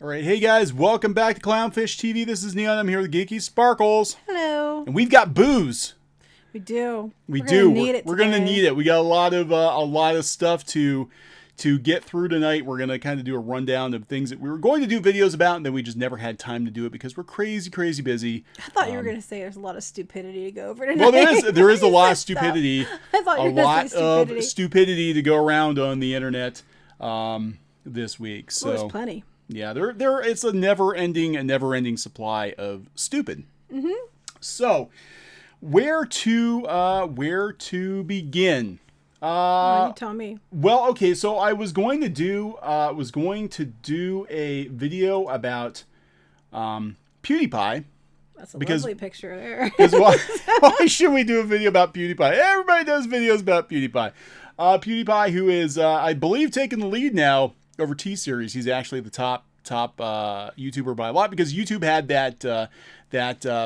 All right, hey guys, welcome back to CLOWNFISH TV. This is Neon. I'm here with Geeky Sparkles. Hello. And we've got booze. We do. We're Gonna need it. We got a lot of stuff to get through tonight. We're gonna kind of do a rundown of things that we were going to do videos about, and then we just never had time to do it because we're crazy busy. I thought you were gonna say there's a lot of stupidity to go over tonight. Well, there is a lot of stupidity. I thought you were gonna say stupidity. Of stupidity to go around on the internet this week. So there's plenty. Yeah, it's a never-ending supply of stupid. Mm-hmm. So, where to begin? You tell me. Well, okay, so I was going to do a video about PewDiePie. That's a lovely picture there. Why should we do a video about PewDiePie? Everybody does videos about PewDiePie. PewDiePie, who is I believe taking the lead now over T-Series. He's actually the top YouTuber by a lot because YouTube had that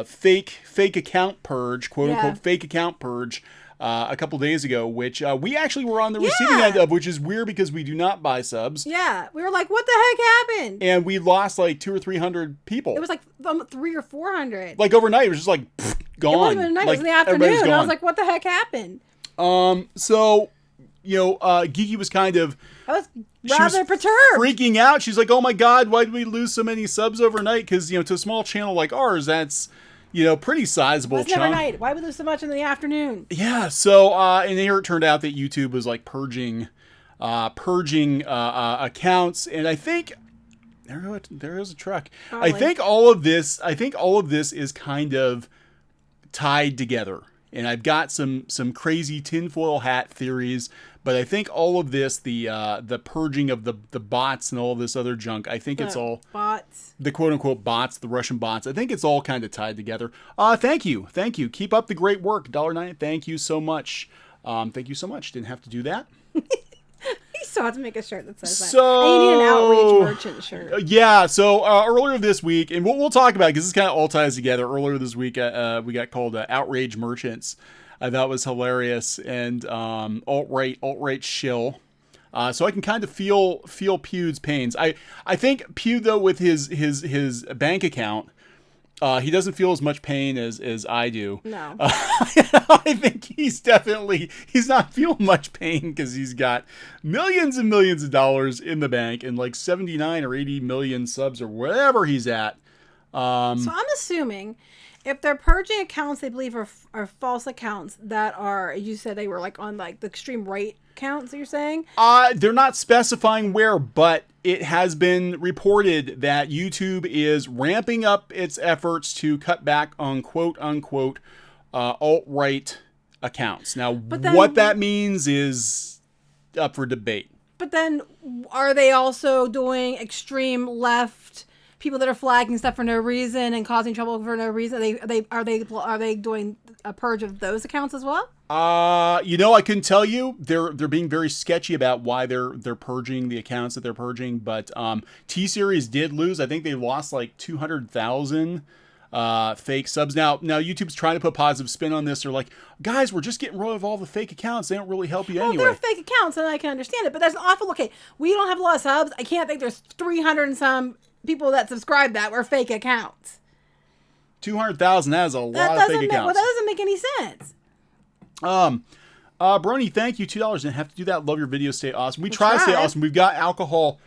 fake account purge, quote unquote fake account purge, a couple days ago, which we actually were on the receiving end of, which is weird because we do not buy subs. Yeah, we were like, what the heck happened? And we lost like 200 or 300 people. It was like 300 or 400. Like overnight, it was just like gone. It wasn't even night. It was in the afternoon. I was like, what the heck happened? So, Geeky was kind of... I was rather perturbed. Freaking out. She's like, oh my God, why did we lose so many subs overnight? Because, to a small channel like ours, that's, pretty sizable chunk. Never night. Why would we lose so much in the afternoon? Yeah. So, and here it turned out that YouTube was like purging accounts. And I think, there is a truck. Probably. I think all of this is kind of tied together. And I've got some crazy tinfoil hat theories, but I think all of this, the purging of the bots and all of this other junk, I think it's all bots, the quote unquote bots, the Russian bots. I think it's all kind of tied together. Thank you. Keep up the great work. $1.09. Thank you so much. Didn't have to do that. You still have to make a shirt that says that. So, and you need an outrage merchant shirt. Yeah. So earlier this week, and we'll talk about it because this kind of all ties together. Earlier this week, we got called outrage merchants. I thought was hilarious and alt-right shill. So I can kind of feel Pew's pains. I think Pew though with his bank account. He doesn't feel as much pain as I do. No. I think he's not feeling much pain because he's got millions and millions of dollars in the bank and like 79 or 80 million subs or whatever he's at. So I'm assuming if they're purging accounts they believe are false accounts that are, you said they were like on like the extreme right accounts that you're saying? They're not specifying where, but it has been reported that YouTube is ramping up its efforts to cut back on quote unquote alt-right accounts. Now, what that means is up for debate. But then are they also doing extreme left people that are flagging stuff for no reason and causing trouble for no reason? Are they doing a purge of those accounts as well? I couldn't tell you. They're being very sketchy about why they're purging the accounts that they're purging. But T-Series did lose. I think they lost like 200,000 fake subs. Now YouTube's trying to put positive spin on this. They're like, guys, we're just getting rid of all the fake accounts. They don't really help you anyway. They're fake accounts, and I can understand it. But there's an awful. Okay, we don't have a lot of subs. I can't think there's 300 and some people that subscribe that were fake accounts. 200,000. That is a lot of fake accounts. Well, that doesn't make any sense. Brony, thank you. $2. Didn't have to do that. Love your video. Stay awesome. We try to stay awesome. We've got alcohol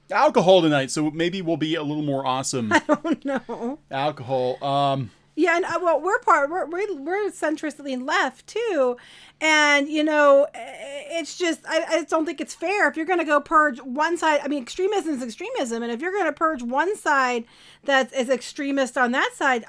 tonight, so maybe we'll be a little more awesome. I don't know. Alcohol. Yeah, and we're centristly left too, and it's just I just don't think it's fair if you're going to go purge one side. I mean, extremism is extremism, and if you're going to purge one side that is extremist on that side,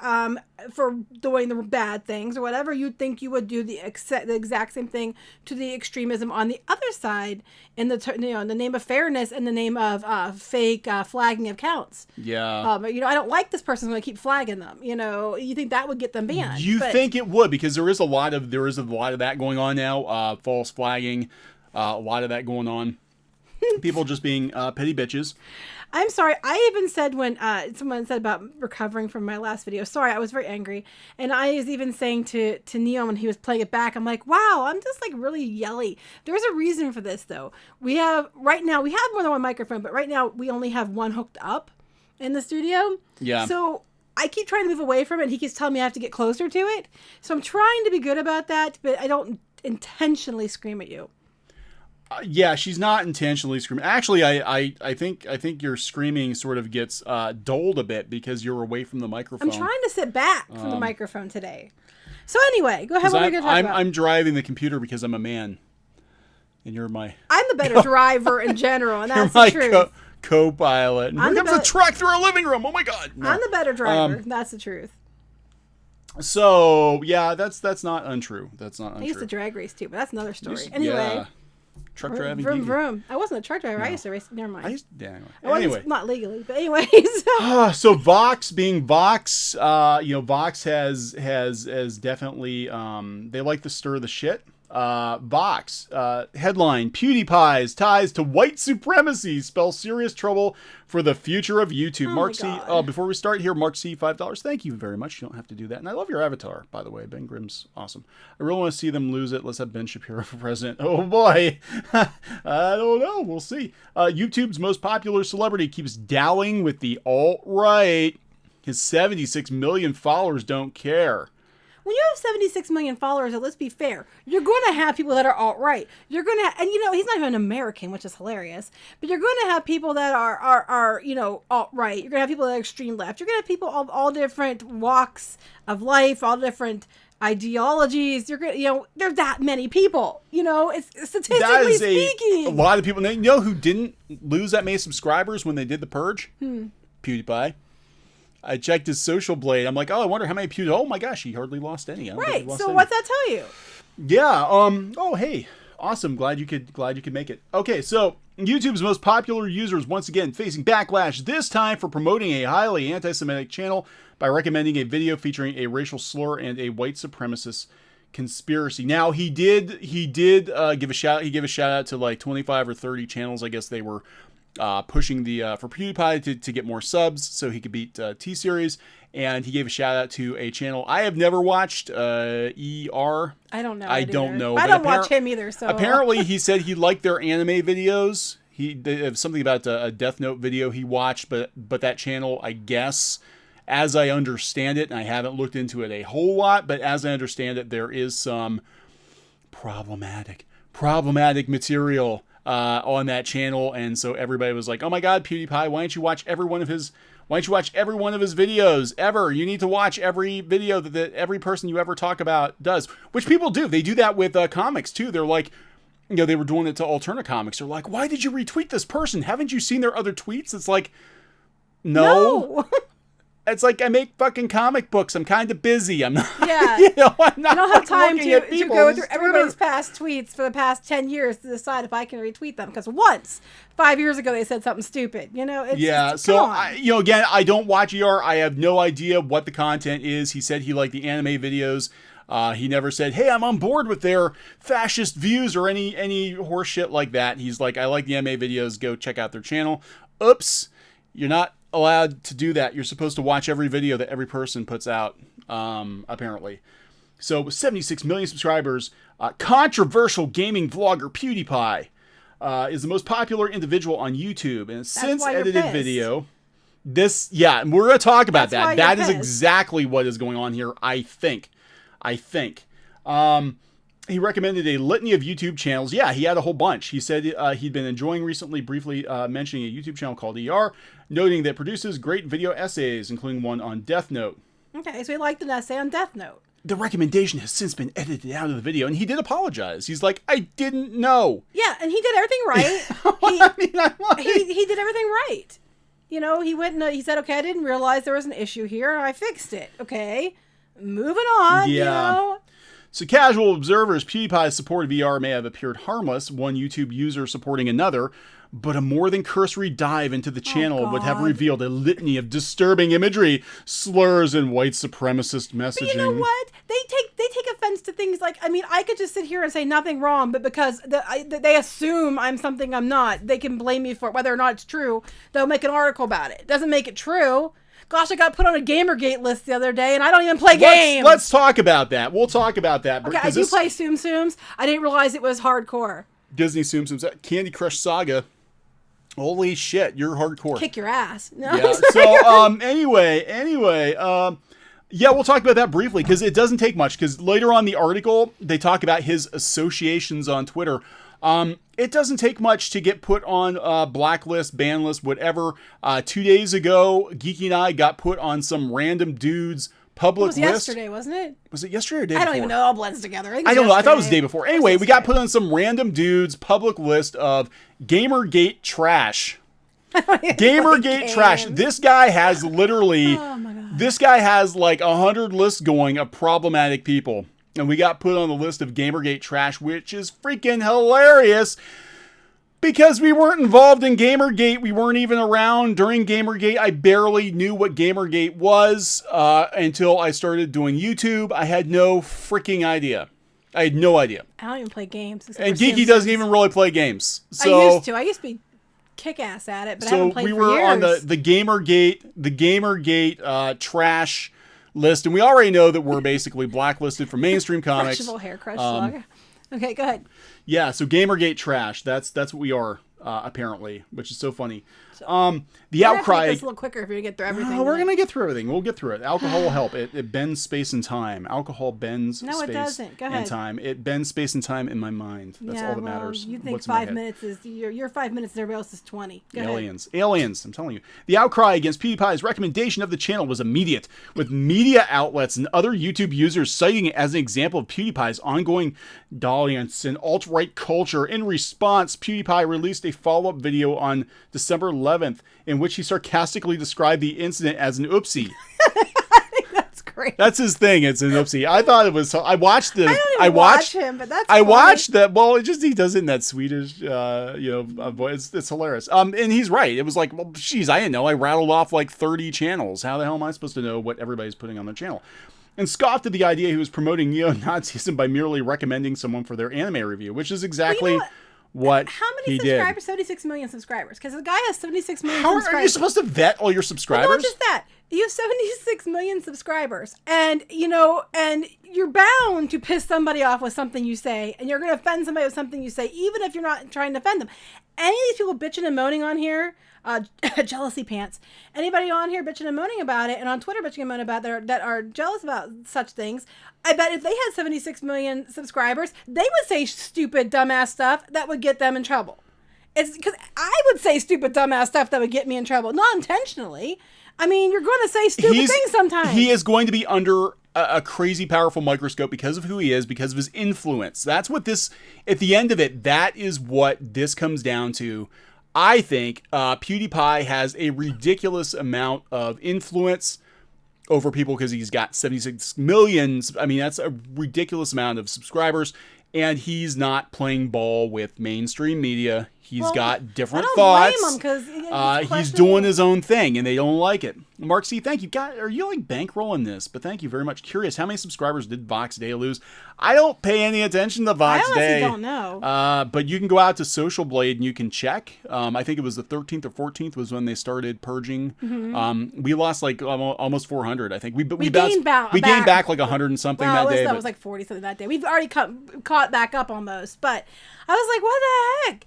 for doing the bad things or whatever, you'd think you would do the exact same thing to the extremism on the other side in the name of fairness and the name of fake flagging accounts. Yeah. I don't like this person, so I'm going to keep flagging them. You think that would get them banned? You think it would, because there is a lot of that going on now. False flagging, a lot of that going on. People just being petty bitches. I'm sorry. I even said when someone said about recovering from my last video, sorry, I was very angry. And I was even saying to Neo when he was playing it back, I'm like, wow, I'm just like really yelly. There's a reason for this though. Right now we have more than one microphone, but right now we only have one hooked up. in the studio. Yeah. So I keep trying to move away from it. And he keeps telling me I have to get closer to it. So I'm trying to be good about that, but I don't intentionally scream at you. Yeah, she's not intentionally screaming. Actually, I think your screaming sort of gets dulled a bit because you're away from the microphone. I'm trying to sit back from the microphone today. So anyway, go ahead. What are we going to talk about? I'm driving the computer because I'm a man, and you're my. I'm the better driver in general, and that's the truth. Co-pilot. And here comes the truck through our living room. Oh my God! No. I'm the better driver. That's the truth. So yeah, that's not untrue. That's not untrue. I used to drag race too, but that's another story. Anyway. Yeah. Truck driving. Vroom, vroom. I wasn't a truck driver. No. I used to race. Never mind. Anyway. Not legally, but anyways. So Vox being Vox, Vox has definitely, they like to stir the shit. Vox, headline, PewDiePie's ties to white supremacy spell serious trouble for the future of YouTube. Mark C. Before we start here, Mark C. $5. Thank you very much. You don't have to do that. And I love your avatar, by the way. Ben Grimm's awesome. I really want to see them lose it. Let's have Ben Shapiro for president. Oh boy. I don't know. We'll see. YouTube's most popular celebrity keeps dallying with the alt-right. His 76 million followers don't care. When you have 76 million followers, let's be fair, you're going to have people that are alt-right. You're going to, and he's not even American, which is hilarious, but you're going to have people that are alt-right. You're going to have people that are extreme left. You're going to have people of all different walks of life, all different ideologies. You're going to, there's that many people, it's statistically speaking. A lot of people. You know who didn't lose that many subscribers when they did the purge? PewDiePie. I checked his social blade. I'm like, oh, I wonder how many PewDiePie. Oh my gosh, he hardly lost any. Right. So what's that tell you? Yeah. Oh, hey, awesome. Glad you could make it. Okay. So YouTube's most popular users once again facing backlash. This time for promoting a highly anti-Semitic channel by recommending a video featuring a racial slur and a white supremacist conspiracy. Now he did give a shout. He gave a shout out to like 25 or 30 channels. I guess they were pushing for PewDiePie to get more subs so he could beat T-Series, and he gave a shout out to a channel I have never watched, ER. I don't know. I don't know. I don't watch him either. So apparently he said he liked their anime videos. Something about a Death Note video he watched, but that channel, I guess, as I understand it, and I haven't looked into it a whole lot, but as I understand it, there is some problematic material on that channel, and so everybody was like, "Oh my God, PewDiePie! Why don't you watch every one of his videos ever? You need to watch every video that every person you ever talk about does." Which people do. They do that with comics too. They're like, they were doing it to Alterna Comics. They're like, "Why did you retweet this person? Haven't you seen their other tweets?" It's like, no. It's like, I make fucking comic books. I'm kind of busy. I'm not. Yeah. I'm not. I don't have time to go through everybody's past tweets for the past 10 years to decide if I can retweet them. Because once, 5 years ago, they said something stupid. Again, I don't watch ER. I have no idea what the content is. He said he liked the anime videos. He never said, "Hey, I'm on board with their fascist views" or any horse shit like that. He's like, "I like the anime videos. Go check out their channel." Oops, you're not allowed to do that. You're supposed to watch every video that every person puts out, apparently. So with 76 million subscribers, controversial gaming vlogger PewDiePie is the most popular individual on YouTube, and since edited video, we're going to talk about that. That is exactly what is going on here. I think. He recommended a litany of YouTube channels. Yeah, he had a whole bunch. He said he'd been enjoying recently, briefly mentioning a YouTube channel called ER, noting that it produces great video essays, including one on Death Note. Okay, so he liked an essay on Death Note. The recommendation has since been edited out of the video, and he did apologize. He's like, "I didn't know." Yeah, and he did everything right. He did everything right. He went and he said, "Okay, I didn't realize there was an issue here, and I fixed it." Okay, moving on. Yeah. So casual observers, PewDiePie's support of ER may have appeared harmless, one YouTube user supporting another, but a more than cursory dive into the channel would have revealed a litany of disturbing imagery, slurs, and white supremacist messaging. But you know what? They take offense to things like, I could just sit here and say nothing wrong, but because they assume I'm something I'm not, they can blame me for it. Whether or not it's true, they'll make an article about it. It doesn't make it true. Gosh, I got put on a Gamergate list the other day, and I don't even play games. Let's talk about that. We'll talk about that. Okay, I do play Tsum Tsums. I didn't realize it was hardcore. Disney Tsum Tsums. Candy Crush Saga Holy shit, you're hardcore. Kick your ass. No. Yeah. So anyway, yeah, we'll talk about that briefly because it doesn't take much. Because later on in the article, they talk about his associations on Twitter. It doesn't take much to get put on blacklist, ban list, whatever. 2 days ago, Geeky and I got put on some random dude's public list. It was yesterday, wasn't it? Was it yesterday or day I before? don't even know. It all blends together. I don't know. I thought it was the day before. Anyway, we got put on some random dude's public list of Gamergate trash. Gamergate trash. This guy has literally, this guy has like 100 lists going of problematic people. And we got put on the list of Gamergate trash, which is freaking hilarious because we weren't involved in Gamergate. We weren't even around during Gamergate. I barely knew what Gamergate was until I started doing YouTube. I had no freaking idea. I had no idea. I don't even play games. And Geeky doesn't even really play games. So, I used to be kick-ass at it, but I haven't played for years. So we were on the Gamergate trash list, and we already know that we're basically blacklisted from mainstream comics. Vegetable hair crush slug. Okay, go ahead. Yeah, so Gamergate trash. That's what we are apparently, which is so funny. The outcry. It's a little quicker if you get through everything. No, we're gonna get through everything. We'll get through it. Alcohol will help. It bends space and time. Alcohol bends space it doesn't. Go ahead. and time. It bends space and time in my mind. That's all that matters. You think 5 minutes is your 5 minutes and everybody else is 20. Go ahead. Aliens. I'm telling you. The outcry against PewDiePie's recommendation of the channel was immediate, with media outlets and other YouTube users citing it as an example of PewDiePie's ongoing dalliance in alt-right culture. In response, PewDiePie released a follow-up video on December 11th in which he sarcastically described the incident as an oopsie. I think that's great. That's his thing. It's an oopsie. I thought it was. I watched the. I watched him, but that's. I watched that. Well, it just he does it in that Swedish, voice. It's hilarious. And he's right. It was like, well, geez, I didn't know. I rattled off like 30 channels. How the hell am I supposed to know what everybody's putting on their channel? And scoffed at the idea he was promoting neo-Nazism by merely recommending someone for their anime review, which is exactly. What how many he subscribers? Did. 76 million subscribers. Because the guy has 76 million How subscribers. Are you supposed to vet all your subscribers? Well, not just that. You have 76 million subscribers. And, and you're bound to piss somebody off with something you say. And you're going to offend somebody with something you say, even if you're not trying to offend them. Any of these people bitching and moaning on here, jealousy pants. Anybody on here bitching and moaning about it, and on Twitter bitching and moaning about it that are jealous about such things, I bet if they had 76 million subscribers, they would say stupid, dumbass stuff that would get them in trouble. It's because I would say stupid, dumbass stuff that would get me in trouble, not intentionally. I mean, you're going to say stupid things sometimes. He is going to be under a crazy powerful microscope because of who he is, because of his influence. That's what this, at the end of it, that is what this comes down to. I think PewDiePie has a ridiculous amount of influence over people because he's got 76 million. I mean, that's a ridiculous amount of subscribers, and he's not playing ball with mainstream media. He's got different thoughts. I don't blame him because he's doing his own thing, and they don't like it. Mark C, thank you. God, are you like bankrolling this? But thank you very much. Curious, how many subscribers did Vox Day lose? I don't pay any attention to Vox Day. I honestly don't know. But you can go out to Social Blade and you can check. I think it was the 13th or 14th was when they started purging. Mm-hmm. We lost like almost 400. I think we gained back like 100 and something that day. That was like 40 something that day. We've already caught back up almost. But I was like, what the heck?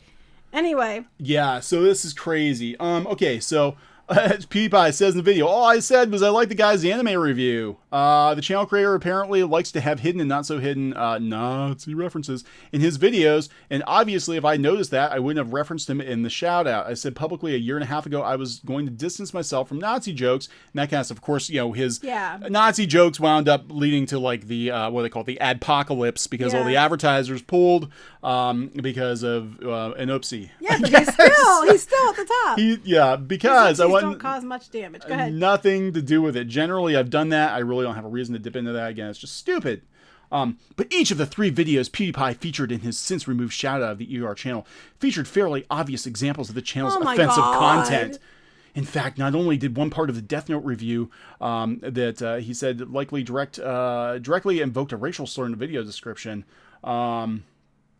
Anyway. Yeah, so this is crazy. Okay, so PewDiePie says in the video, all I said was I like the guy's anime review. The channel creator apparently likes to have hidden and not so hidden Nazi references in his videos, and obviously if I noticed that, I wouldn't have referenced him in the shout out. I said publicly a year and a half ago I was going to distance myself from Nazi jokes, and that kind of stuff. Of course, his Nazi jokes wound up leading to like the what they call it, the adpocalypse, because all the advertisers pulled because of an oopsie. Yeah, but he's still at the top. Because I wasn't don't cause much damage. Go ahead. Nothing to do with it. Generally, I've done that. I really don't have a reason to dip into that again. It's just stupid. But each of the 3 videos PewDiePie featured in his since removed shout out of the ER channel featured fairly obvious examples of the channel's offensive content. In fact, not only did one part of the Death Note review that he said likely directly invoked a racial slur in the video description.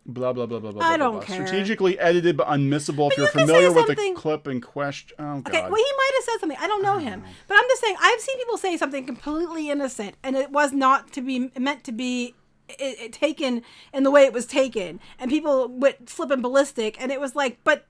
Blah, blah, blah, blah, blah. I don't care. Strategically edited but unmissable if you're familiar with the clip in question. Oh, God. Okay, well, he might have said something. I don't know him. But I'm just saying, I've seen people say something completely innocent, and it was not to be meant to be taken in the way it was taken. And people went flipping ballistic, and it was like, but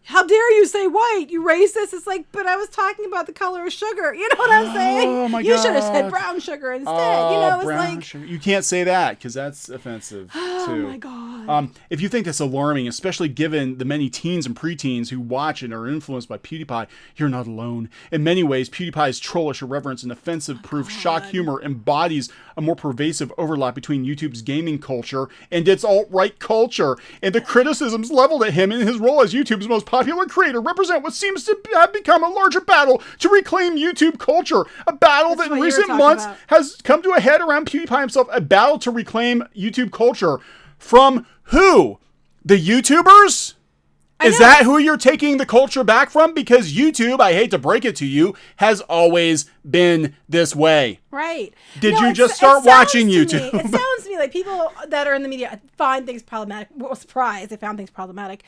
how dare you say white, you racist. It's like, but I was talking about the color of sugar. You know what I'm saying? Oh my God. You should have said brown sugar instead. It's like sugar. You can't say that because that's offensive too. Oh my God. If you think that's alarming, especially given the many teens and preteens who watch and are influenced by PewDiePie, you're not alone. In many ways, PewDiePie's trollish irreverence and offensive-proof shock humor embodies a more pervasive overlap between YouTube's gaming culture and its alt-right culture, and the criticisms leveled at him in his role as YouTube's most popular creator represent what seems to have become a larger battle to reclaim YouTube culture, a battle that in recent months has come to a head around PewDiePie himself, a battle to reclaim YouTube culture from who? The YouTubers? Is that who you're taking the culture back from? Because YouTube, I hate to break it to you, has always been this way. Right. Did you just start watching YouTube? It sounds to me like people that are in the media find things problematic. Well, surprised they found things problematic.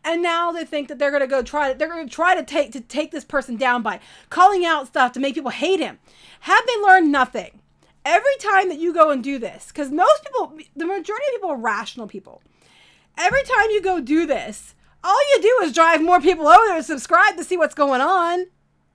And now they think that they're going to try to take this person down by calling out stuff to make people hate him. Have they learned nothing? Every time that you go and do this, because most people, the majority of people are rational people. Every time you go do this, all you do is drive more people over there to subscribe to see what's going on.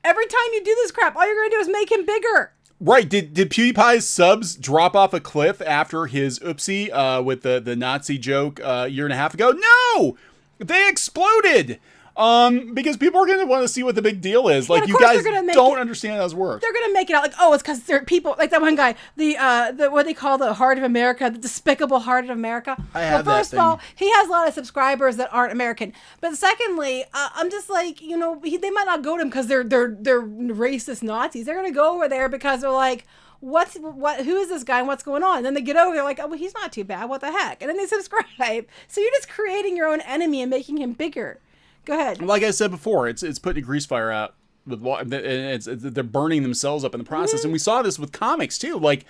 Every time you do this crap, all you're going to do is make him bigger. Right. Did PewDiePie's subs drop off a cliff after his oopsie with the Nazi joke a year and a half ago? No! They exploded! Because people are going to want to see what the big deal is. Like, you guys don't understand how this works. They're going to make it out like, oh, it's because they're people, like that one guy, the what they call the Heart of America, the Despicable Heart of America. First of all, he has a lot of subscribers that aren't American. But secondly, I'm just like, they might not go to him because they're racist Nazis. They're going to go over there because they're like, who is this guy and what's going on? And then they get over there like, oh, well, he's not too bad. What the heck? And then they subscribe. So you're just creating your own enemy and making him bigger. Go ahead. Like I said before, it's putting a grease fire out with water, and they're burning themselves up in the process. And we saw this with comics too. Like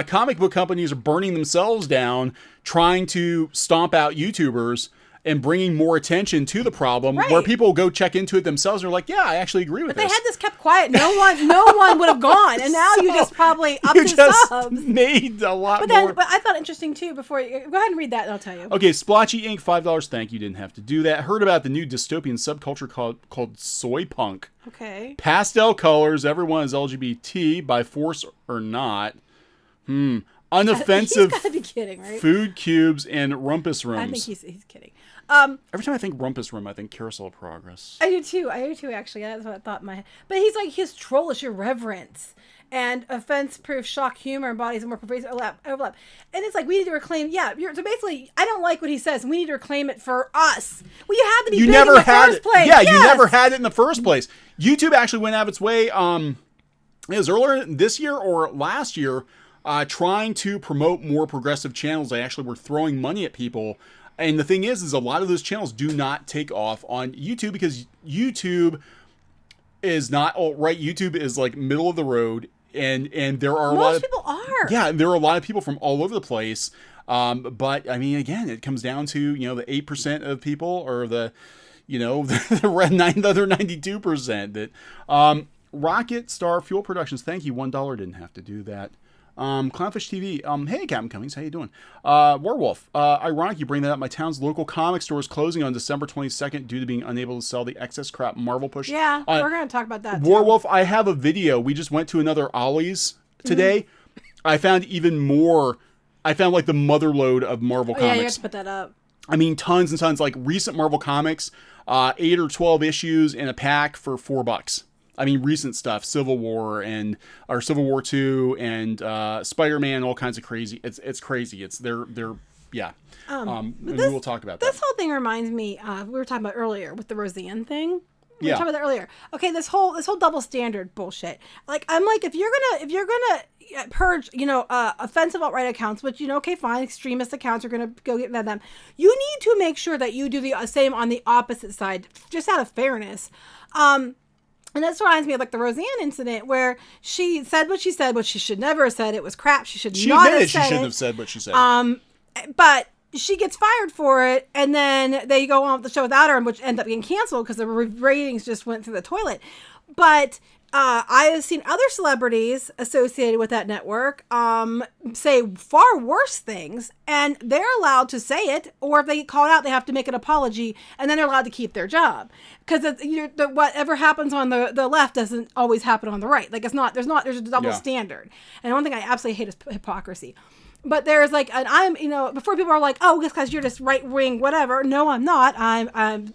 comic book companies are burning themselves down, trying to stomp out YouTubers and bringing more attention to the problem, where people go check into it themselves and are like, yeah, I actually agree with this. But they had this kept quiet. No one would have gone. And now you just probably upped his subs. Made a lot more. But I thought interesting too, go ahead and read that and I'll tell you. Okay, Splotchy Inc., $5. Thank you, didn't have to do that. Heard about the new dystopian subculture called soy punk. Okay. Pastel colors, everyone is LGBT by force or not. Unoffensive he's gotta be kidding, right? Food cubes and rumpus rooms. I think he's kidding. Every time I think rumpus room, I think Carousel of Progress. I do too, actually. That's what I thought in my head. But he's like, his trollish irreverence and offense-proof shock humor embodies a more pervasive overlap. And it's like, we need to reclaim, so basically, I don't like what he says. We need to reclaim it for us. Well, you had to be big in the first place. Yeah, you never had it in the first place. YouTube actually went out of its way, it was earlier this year or last year, trying to promote more progressive channels. They actually were throwing money at people. And the thing is a lot of those channels do not take off on YouTube because YouTube is not alt-right. YouTube is like middle of the road, and there are most people are. Yeah, there are a lot of people from all over the place. But I mean, again, it comes down to the 8% of people, or the the other 92% that. Rocket Star Fuel Productions, thank you, $1. Didn't have to do that. Clownfish TV. Hey, Captain Cummings, how you doing? Werewolf. Ironic you bring that up. My town's local comic store is closing on December 22nd due to being unable to sell the excess crap Marvel push. Yeah, we're going to talk about that. Werewolf, I have a video. We just went to another Ollie's today. I found even more. I found like the mother load of Marvel comics. Yeah, you have to put that up. I mean, tons and tons. Like recent Marvel comics, 8 or 12 issues in a pack for $4. I mean, recent stuff, Civil War 2 and Spider-Man, all kinds of crazy. It's crazy. They're yeah. And we will talk about that. This whole thing reminds me. We were talking about earlier with the Roseanne thing. We were talking about that earlier. Okay, this whole double standard bullshit. Like, I'm like, if you're gonna purge, offensive alt-right accounts, which okay, fine, extremist accounts are gonna go get them. You need to make sure that you do the same on the opposite side, just out of fairness. And this reminds me of like the Roseanne incident where she said what she said, what she should never have said. It was crap. She should not have said it. She shouldn't have said what she said. But she gets fired for it, and then they go on with the show without her, which ended up getting canceled because the ratings just went through the toilet. But I have seen other celebrities associated with that network say far worse things, and they're allowed to say it, or if they get called out, they have to make an apology, and then they're allowed to keep their job. Because whatever happens on the left doesn't always happen on the right. Like, there's a double standard. And one thing I absolutely hate is hypocrisy. But there's like, before people are like, oh, just because you're just right wing, whatever. No, I'm not. I'm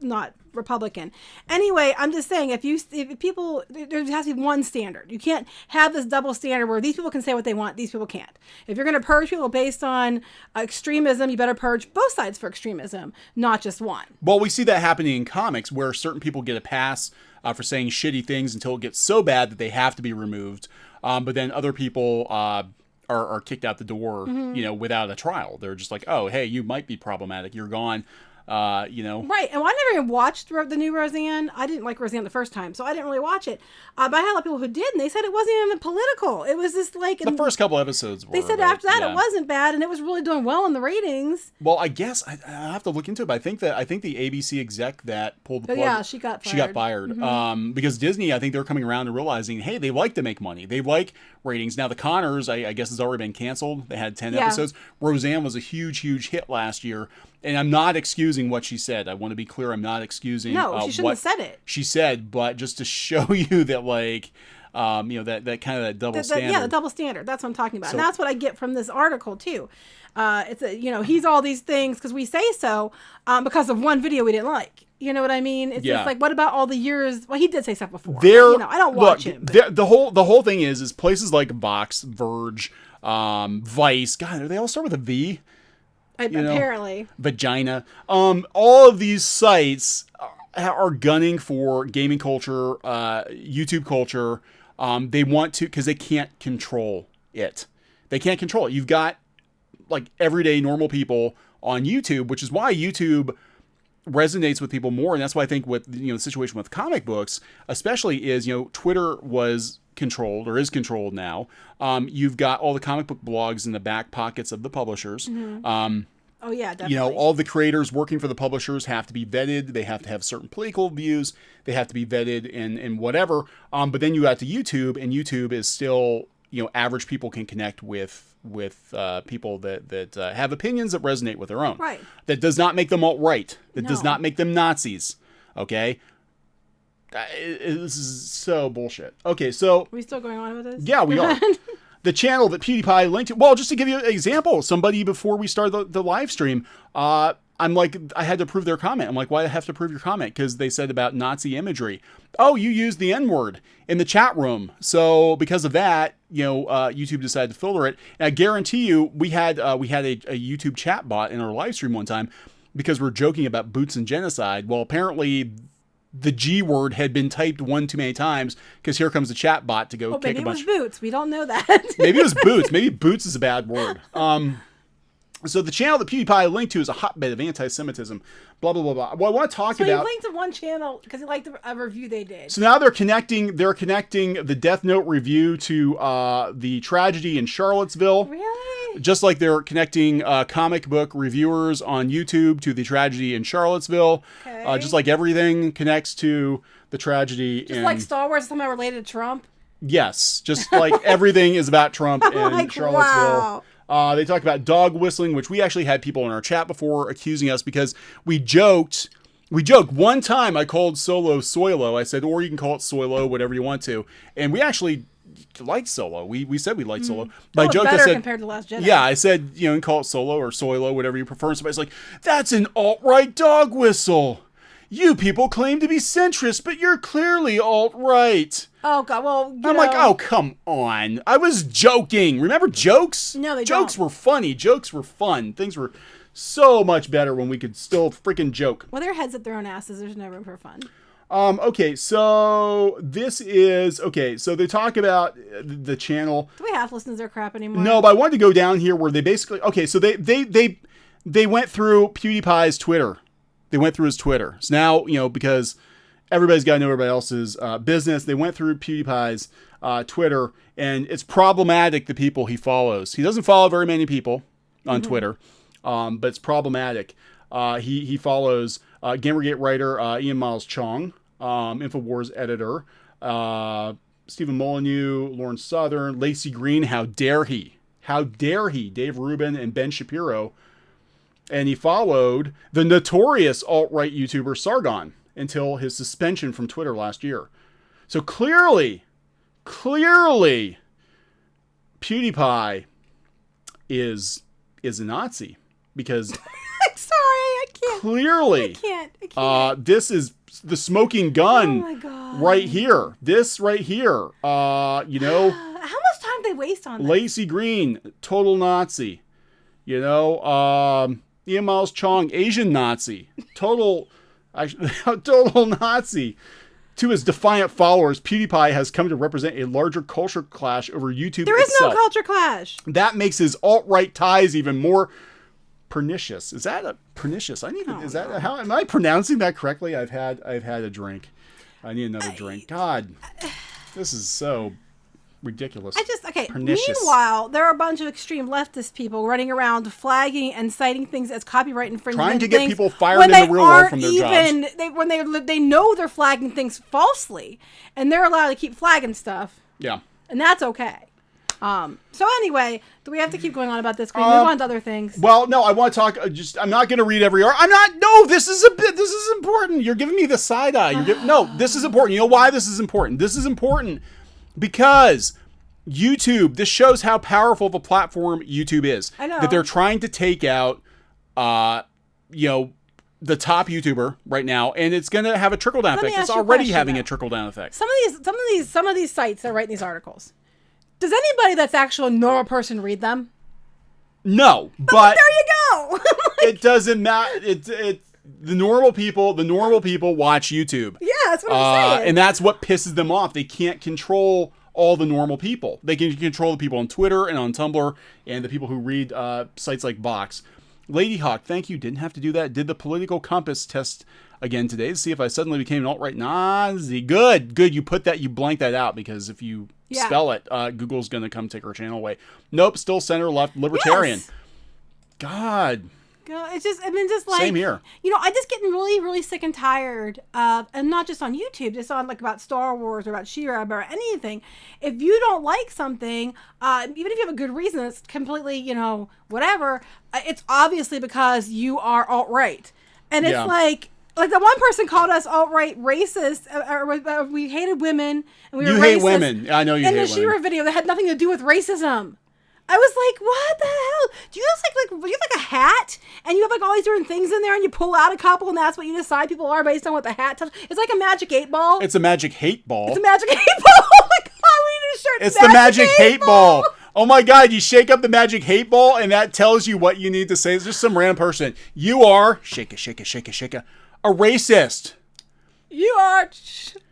not Republican. Anyway, I'm just saying, if people, there has to be one standard. You can't have this double standard where these people can say what they want, these people can't. If you're going to purge people based on extremism, you better purge both sides for extremism, not just one. Well, we see that happening in comics where certain people get a pass for saying shitty things until it gets so bad that they have to be removed. But then other people are kicked out the door, without a trial. They're just like, oh, hey, you might be problematic. You're gone. Right. And I never even watched the new Roseanne. I didn't like Roseanne the first time, so I didn't really watch it. But I had a lot of people who did, and they said it wasn't even political. It was just like... The first couple episodes were. They said after that it wasn't bad, and it was really doing well in the ratings. Well, I guess I have to look into it, but I think the ABC exec that pulled the plug... yeah, she got fired. Mm-hmm. Because Disney, I think they're coming around and realizing, hey, they like to make money. They like ratings. Now, The Connors, I guess, has already been canceled. They had 10 episodes. Roseanne was a huge, huge hit last year. And I'm not excusing what she said. I want to be clear. I'm not excusing she shouldn't have said it. She said, but just to show you that, like, that kind of that double standard. Yeah, the double standard. That's what I'm talking about. And that's what I get from this article, too. It's he's all these things because we say so because of one video we didn't like. You know what I mean? It's just like, what about all the years? Well, he did say stuff before. I don't watch him. The whole thing is places like Vox, Verge, Vice. God, they all start with a V. Apparently. Vagina. All of these sites are gunning for gaming culture, YouTube culture. They want to, because they can't control it. They can't control it. You've got like everyday normal people on YouTube, which is why YouTube resonates with people more. And that's why I think with, the situation with comic books, especially is, Twitter was controlled or is controlled now. You've got all the comic book blogs in the back pockets of the publishers. Mm-hmm. Oh yeah, definitely. All the creators working for the publishers have to be vetted. They have to have certain political views. They have to be vetted in whatever. But then you got to YouTube, and YouTube is still, average people can connect with people that have opinions that resonate with their own. Right. That does not make them alt-right. That does not make them Nazis. Okay. This is so bullshit. Okay, so... Are we still going on with this? Yeah, we are. The channel that PewDiePie linked to... Well, just to give you an example, somebody before we started the live stream, I'm like, I had to prove their comment. I'm like, why do I have to prove your comment? Because they said about Nazi imagery. Oh, you used the N-word in the chat room. So because of that, YouTube decided to filter it. And I guarantee you, we had a YouTube chat bot in our live stream one time because we're joking about boots and genocide. Well, apparently... the G word had been typed one too many times because here comes the chat bot to go kick a bunch. Maybe it was boots. We don't know that. Maybe it was boots. Maybe boots is a bad word. So the channel that PewDiePie linked to is a hotbed of anti-Semitism. Blah, blah, blah, blah. Well, I want to talk about... So he linked to one channel because he liked a review they did. So now they're connecting the Death Note review to the tragedy in Charlottesville. Really? Just like they're connecting comic book reviewers on YouTube to the tragedy in Charlottesville. Okay. Just like everything connects to the tragedy just like Star Wars is somehow related to Trump? Yes. Just like everything is about Trump in Charlottesville. Wow. They talked about dog whistling, which we actually had people in our chat before accusing us because we joked. One time I called Solo Soilo. I said, or you can call it Soilo, whatever you want to. And we actually liked Solo. We said we liked Solo. But I joked, better I said, compared to Last Jedi. Yeah, I said, you can call it Solo or Soilo, whatever you prefer. And somebody's like, that's an alt-right dog whistle. You people claim to be centrist, but you're clearly alt-right. Oh, God, well, I'm like, oh, come on. I was joking. Remember jokes? No, they Jokes were funny. Jokes were fun. Things were so much better when we could still freaking joke. Well, their heads up their own asses. There's no room for fun. Okay, so this is... Okay, so they talk about the channel. Do we have to listen to their crap anymore? No, but I wanted to go down here where they basically... Okay, so they went through PewDiePie's Twitter. They went through his Twitter. So now, because everybody's got to know everybody else's business, they went through PewDiePie's Twitter, and it's problematic the people he follows. He doesn't follow very many people on Twitter, but it's problematic. He follows Gamergate writer Ian Miles Chong, InfoWars editor, Stephen Molyneux, Lauren Southern, Lacey Green. How dare he? How dare he? Dave Rubin and Ben Shapiro. And he followed the notorious alt-right YouTuber Sargon until his suspension from Twitter last year. So clearly, PewDiePie is a Nazi because I'm sorry, I can't. Clearly, I can't. This is the smoking gun. Oh my God. Right here. This right here. How much time do they waste on this? Lacey Green, total Nazi. Ian Miles Chong, Asian Nazi. Total Nazi. To his defiant followers, PewDiePie has come to represent a larger culture clash over YouTube There is itself. no culture clash. That makes his alt-right ties even more pernicious. Is that a pernicious? How am I pronouncing that correctly? I've had a drink. I need another drink. God, this is so ridiculous. Pernicious. Meanwhile, there are a bunch of extreme leftist people running around flagging and citing things as copyright infringement. Trying to get people fired in the real world from their jobs. When they know they're flagging things falsely, and they're allowed to keep flagging stuff. Yeah. And that's okay. So anyway, do we have to keep going on about this? Can we move on to other things? Well, no, I want to talk. I'm not going to read every article. No, this is important. You're giving me the side eye. No, this is important. You know why this is important? This is important because YouTube. This shows how powerful of a platform YouTube is. I know that they're trying to take out, the top YouTuber right now, and it's going to have a trickle down effect. It's already having a trickle down effect. Some of these sites that write these articles. Does anybody that's actually a normal person read them? No, but there you go. It doesn't matter. The normal people watch YouTube. Yeah, that's what I'm saying. And that's what pisses them off. They can't control all the normal people. They can control the people on Twitter and on Tumblr and the people who read sites like Vox. Lady Hawk, thank you. Didn't have to do that. Did the political compass test again today to see if I suddenly became an alt-right Nazi. Good. You put that, you blank that out because if you spell it, Google's going to come take our channel away. Nope, still center left libertarian. Yes. God. It's just like same here. I just getting really, really sick and tired of, and not just on YouTube, just on like about Star Wars or about She-Ra or anything. If you don't like something, even if you have a good reason, it's completely, whatever. It's obviously because you are alt-right, and it's like that one person called us alt-right racist, or we hated women and we were racist. You hate women. I know you hate women. In the She-Ra video that had nothing to do with racism. I was like, what the hell? Do you have like a hat and you have like all these different things in there and you pull out a couple and that's what you decide people are based on what the hat tells? It's like a magic 8-ball. It's a magic hate ball. It's a magic 8-ball. Oh my God, we need a shirt. It's the magic hate ball. Oh my God, you shake up the magic hate ball and that tells you what you need to say. It's just some random person. You are, shake it, a racist. You are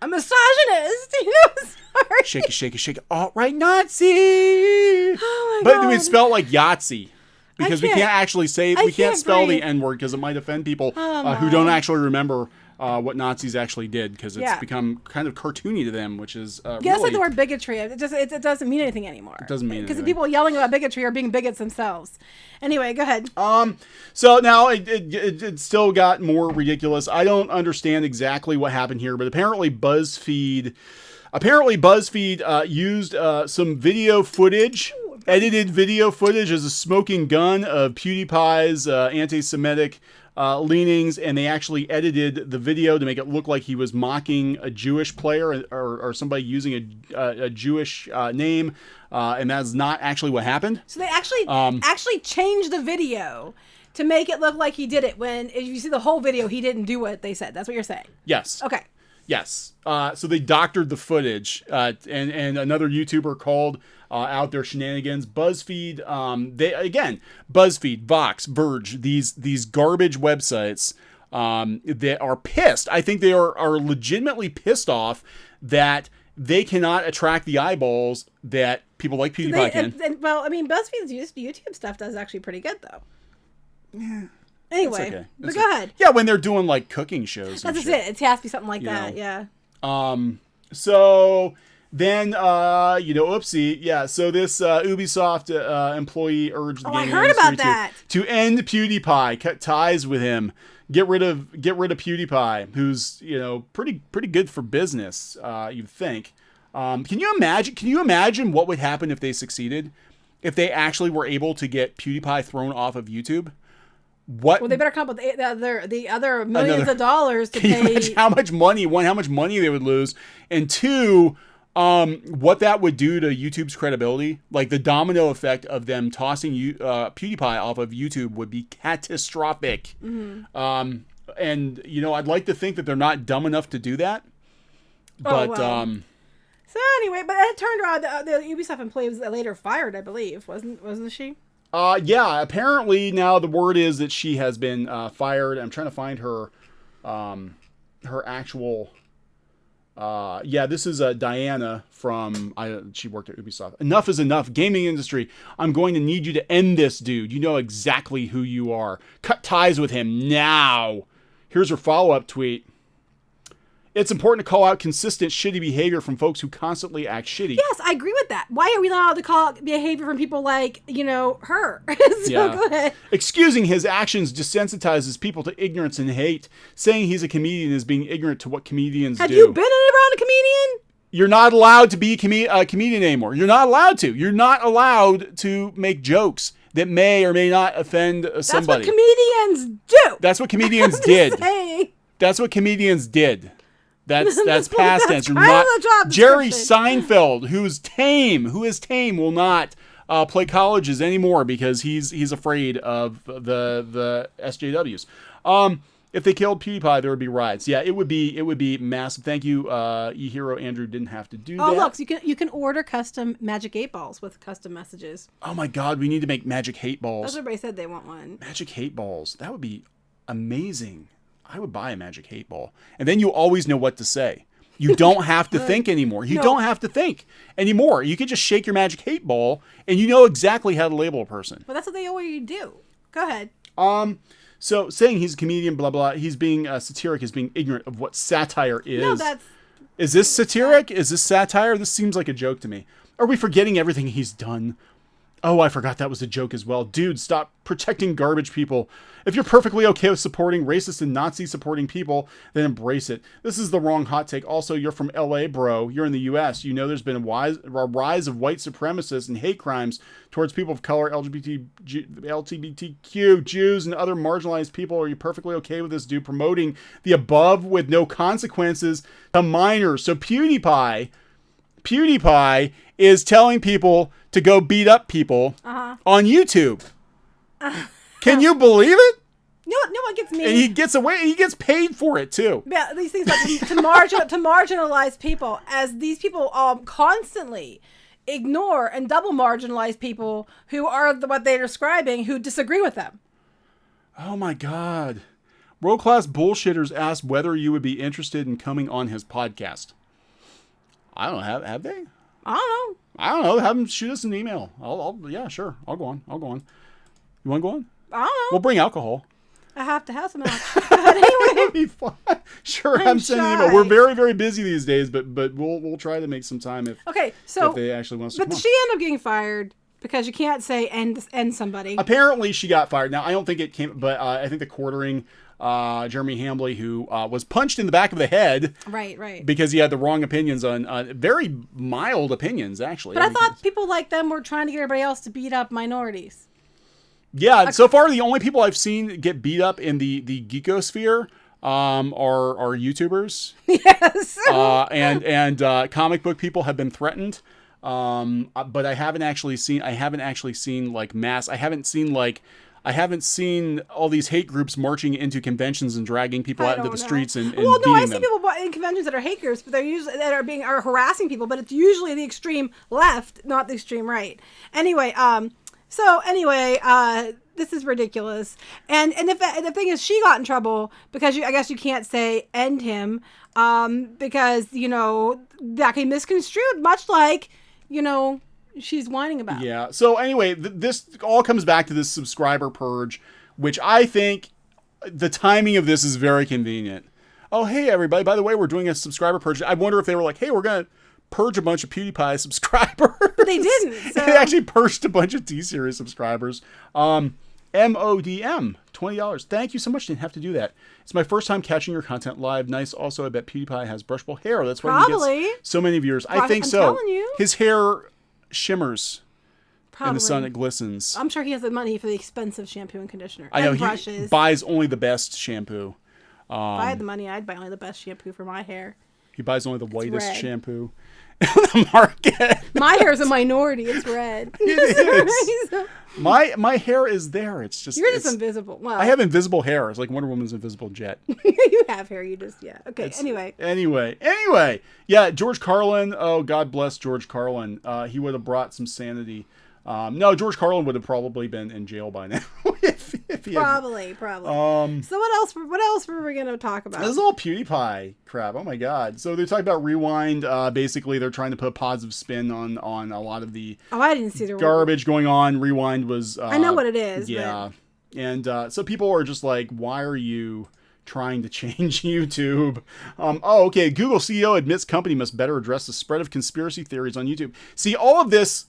a misogynist. Sorry. Shake it. Alt-right Nazi. Oh my God. But we spell it like Yahtzee. Because we can't actually say, we can't spell the N-word because it might offend people who don't actually remember what Nazis actually did because it's become kind of cartoony to them, which is Guess like the word bigotry. It doesn't mean anything anymore. It doesn't mean anything. Because the people yelling about bigotry are being bigots themselves. Anyway, go ahead. So now it still got more ridiculous. I don't understand exactly what happened here, but apparently BuzzFeed used some video footage, edited video footage as a smoking gun of PewDiePie's anti-Semitic leanings, and they actually edited the video to make it look like he was mocking a Jewish player or somebody using a Jewish name, and that's not actually what happened. So they actually changed the video to make it look like he did it, when if you see the whole video, he didn't do what they said. That's what you're saying? Yes. Okay. Yes. So they doctored the footage, and another YouTuber called out their shenanigans. BuzzFeed, BuzzFeed, Vox, Verge, these garbage websites that are pissed. I think they are legitimately pissed off that they cannot attract the eyeballs that people like PewDiePie can. Well, I mean, BuzzFeed's YouTube stuff does actually pretty good, though. Yeah. Anyway, okay. But go ahead. Yeah, when they're doing like cooking shows. That's it. It has to be something like that. Yeah. So Then, oopsie. Yeah, so this Ubisoft employee urged the gaming I heard industry about that. to end PewDiePie, cut ties with him, get rid of PewDiePie, who's, pretty good for business, you'd think. Can you imagine what would happen if they succeeded? If they actually were able to get PewDiePie thrown off of YouTube? What? Well, they better come up with the other millions of dollars to pay. Can you imagine how much money they would lose? And two, what that would do to YouTube's credibility? Like the domino effect of them tossing PewDiePie off of YouTube would be catastrophic. Mm-hmm. And I'd like to think that they're not dumb enough to do that. But So anyway, but it turned around the Ubisoft employee was later fired, I believe, wasn't she? Yeah. Apparently now the word is that she has been fired. I'm trying to find her actual. This is Diana from. She worked at Ubisoft. Enough is enough, gaming industry. I'm going to need you to end this, dude. You know exactly who you are. Cut ties with him now. Here's her follow-up tweet. It's important to call out consistent shitty behavior from folks who constantly act shitty. Yes, I agree with that. Why are we not allowed to call out behavior from people like, her? Go ahead. Excusing his actions desensitizes people to ignorance and hate. Saying he's a comedian is being ignorant to what comedians do. Have you been around a comedian? You're not allowed to be a comedian anymore. You're not allowed to. You're not allowed to make jokes that may or may not offend somebody. That's what comedians do. That's what comedians did. That's what comedians did. That's past tense. You're not Jerry Seinfeld, who is tame, will not play colleges anymore because he's afraid of the SJWs. If they killed PewDiePie, there would be riots. Yeah, it would be massive. Thank you, eHero Andrew didn't have to do that. Oh, look, so you can order custom Magic 8 balls with custom messages. Oh my God, we need to make Magic 8 balls. That's what everybody said they want one. Magic 8 balls. That would be amazing. I would buy a Magic 8 ball. And then you always know what to say. You don't have to think anymore. You don't have to think anymore. You can just shake your Magic 8 ball and you know exactly how to label a person. Well, that's what they always do. Go ahead. So saying he's a comedian, blah, blah, he's being satiric, is being ignorant of what satire is. No, that's... Is this satiric? Is this satire? This seems like a joke to me. Are we forgetting everything he's done? Oh, I forgot that was a joke as well. Dude, stop protecting garbage people. If you're perfectly okay with supporting racist and Nazi supporting people, then embrace it. This is the wrong hot take. Also, you're from LA, bro. You're in the US. You know there's been a rise of white supremacists and hate crimes towards people of color, LGBTQ, Jews, and other marginalized people. Are you perfectly okay with this dude promoting the above with no consequences to minors? So PewDiePie is telling people to go beat up people on YouTube. Can you believe it? No one gets me. And he gets away. He gets paid for it too. Yeah, these things like to marginalize people, as these people constantly ignore and double marginalize people who are what they're describing, who disagree with them. Oh my God! World class bullshitters asked whether you would be interested in coming on his podcast. I don't know. Have they? I don't know. Have them shoot us an email. Yeah, sure. I'll go on. You want to go on? I don't know. We'll bring alcohol. I have to have some alcohol. But anyway, it'll be fun. Sure, I'm sending an email. We're very, very busy these days, but we'll try to make some time if they actually want us to come on. But she ended up getting fired because you can't say end somebody. Apparently, she got fired. Now, I don't think it came, but I think the quartering. Jeremy Hambley, who was punched in the back of the head. Right. Because he had the wrong opinions on very mild opinions, actually. But I thought people like them were trying to get everybody else to beat up minorities. Yeah, so far the only people I've seen get beat up in the geekosphere are YouTubers. Yes. And comic book people have been threatened. But I haven't actually seen like mass. I haven't seen all these hate groups marching into conventions and dragging people out into the streets and beating them. I see people in conventions that are hate groups, but they're usually are harassing people, but it's usually the extreme left, not the extreme right. Anyway, this is ridiculous. And the thing is, she got in trouble because I guess you can't say end him, because that can be misconstrued, much like she's whining about. Yeah. So anyway, this all comes back to this subscriber purge, which I think the timing of this is very convenient. Oh, hey everybody! By the way, we're doing a subscriber purge. I wonder if they were like, "Hey, we're gonna purge a bunch of PewDiePie subscribers. But they didn't. So. They actually purged a bunch of T-Series subscribers. MODM, $20. Thank you so much. Didn't have to do that. It's my first time catching your content live. Nice. Also, I bet PewDiePie has brushable hair. That's why he gets so many viewers. I think so. Telling you. His hair shimmers. Probably. In the sun, it glistens. I'm sure he has the money for the expensive shampoo and conditioner. I know, and brushes. He buys only the best shampoo. If I had the money, I'd buy only the best shampoo for my hair. He buys only the whitest shampoo on the market. My hair is a minority. It's red. It is. My hair is there. It's just you're just invisible. Well, I have invisible hair. It's like Wonder Woman's invisible jet. You have hair. You just Okay. Anyway. Yeah. George Carlin. Oh, God bless George Carlin. He would have brought some sanity. No, George Carlin would have probably been in jail by now. if he probably. So what else were we going to talk about? This is all PewDiePie crap. Oh my God. So they're talking about Rewind. Basically, they're trying to put a positive spin on a lot of the I didn't see the garbage going on. Rewind was... I know what it is. Yeah. But... And so people are just like, why are you trying to change YouTube? Okay. Google CEO admits company must better address the spread of conspiracy theories on YouTube. See, all of this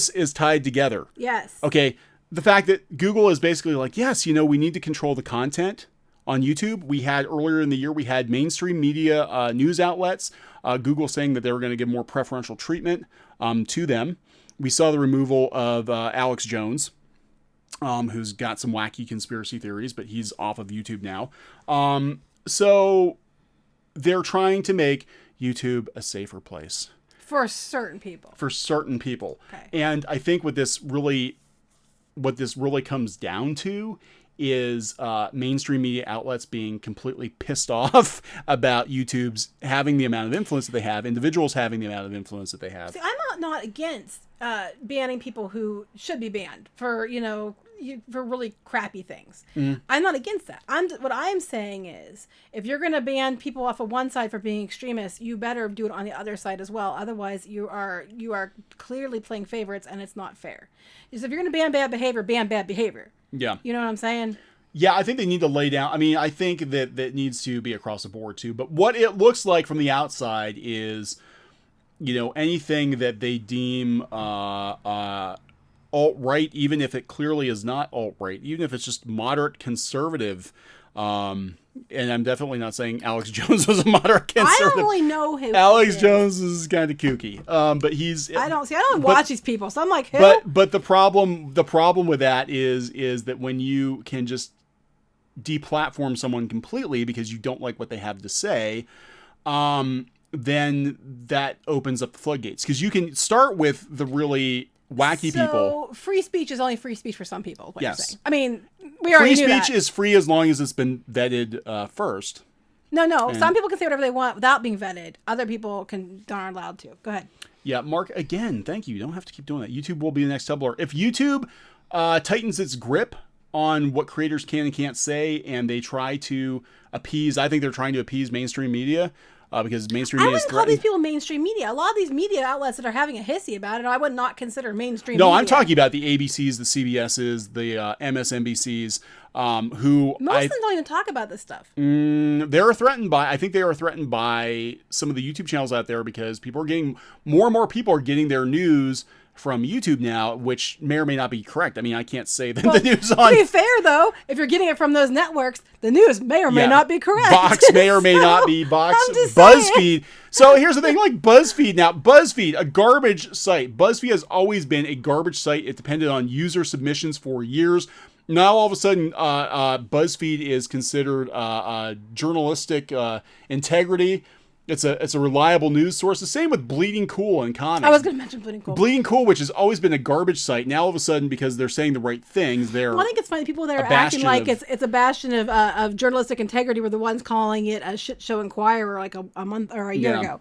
is tied together. Yes. Okay. The fact that Google is basically like, yes, we need to control the content on YouTube. We had earlier in the year, we had mainstream media news outlets, Google saying that they were going to give more preferential treatment to them. We saw the removal of Alex Jones, who's got some wacky conspiracy theories, but he's off of YouTube now. So they're trying to make YouTube a safer place. For certain people. Okay. And I think what this really comes down to is mainstream media outlets being completely pissed off about YouTube's having the amount of influence that they have, individuals having the amount of influence that they have. See, I'm not against banning people who should be banned for, for really crappy things. Mm. I'm not against that. What I'm saying is, if you're going to ban people off of one side for being extremists, you better do it on the other side as well. Otherwise, you are clearly playing favorites, and it's not fair. Because if you're going to ban bad behavior, ban bad behavior. Yeah. You know what I'm saying? Yeah, I think they need to lay down. I mean, I think that needs to be across the board too. But what it looks like from the outside is, anything that they deem alt-right, even if it clearly is not alt-right, even if it's just moderate conservative. And I'm definitely not saying Alex Jones was a moderate conservative. I don't really know who. Alex Jones is kind of kooky. But he's. I don't watch these people, so I'm like, who? But the problem with that is that when you can just deplatform someone completely because you don't like what they have to say, then that opens up the floodgates, because you can start with the really wacky people. So free speech is only free speech for some people. What yes. you're saying. I mean, we already knew that. Free speech is free as long as it's been vetted first. No. Some people can say whatever they want without being vetted. Other people aren't allowed to. Go ahead. Yeah, Mark, again, thank you. You don't have to keep doing that. YouTube will be the next Tumblr. If YouTube tightens its grip on what creators can and can't say, and they try to appease, I think they're trying to appease mainstream media. Because mainstream media is threatened. I wouldn't call these people mainstream media. A lot of these media outlets that are having a hissy about it, I would not consider mainstream media. No, I'm talking about the ABCs, the CBSs, the MSNBCs, who... Most of them don't even talk about this stuff. They're threatened by... I think they are threatened by some of the YouTube channels out there, because people are getting... More and more people are getting their news from YouTube now, which may or may not be correct. I mean, I can't say that the news on... To be fair, though, if you're getting it from those networks, the news may or may not be correct. Vox may or may not be. BuzzFeed. So here's the thing, like BuzzFeed now. BuzzFeed, a garbage site. BuzzFeed has always been a garbage site. It depended on user submissions for years. Now, all of a sudden, BuzzFeed is considered journalistic integrity. It's a reliable news source. The same with Bleeding Cool and comics. I was going to mention Bleeding Cool. Bleeding Cool, which has always been a garbage site, now all of a sudden, because they're saying the right things, they're... Well, I think it's funny. People that are acting like it's a bastion of journalistic integrity were the ones calling it a shit show Inquirer like a month or a year ago.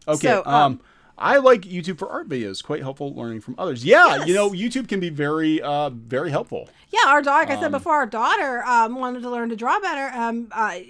Okay. So, I like YouTube for art videos. Quite helpful learning from others. Yeah, yes. YouTube can be very, very helpful. Yeah, our daughter, like I said before, our daughter wanted to learn to draw better.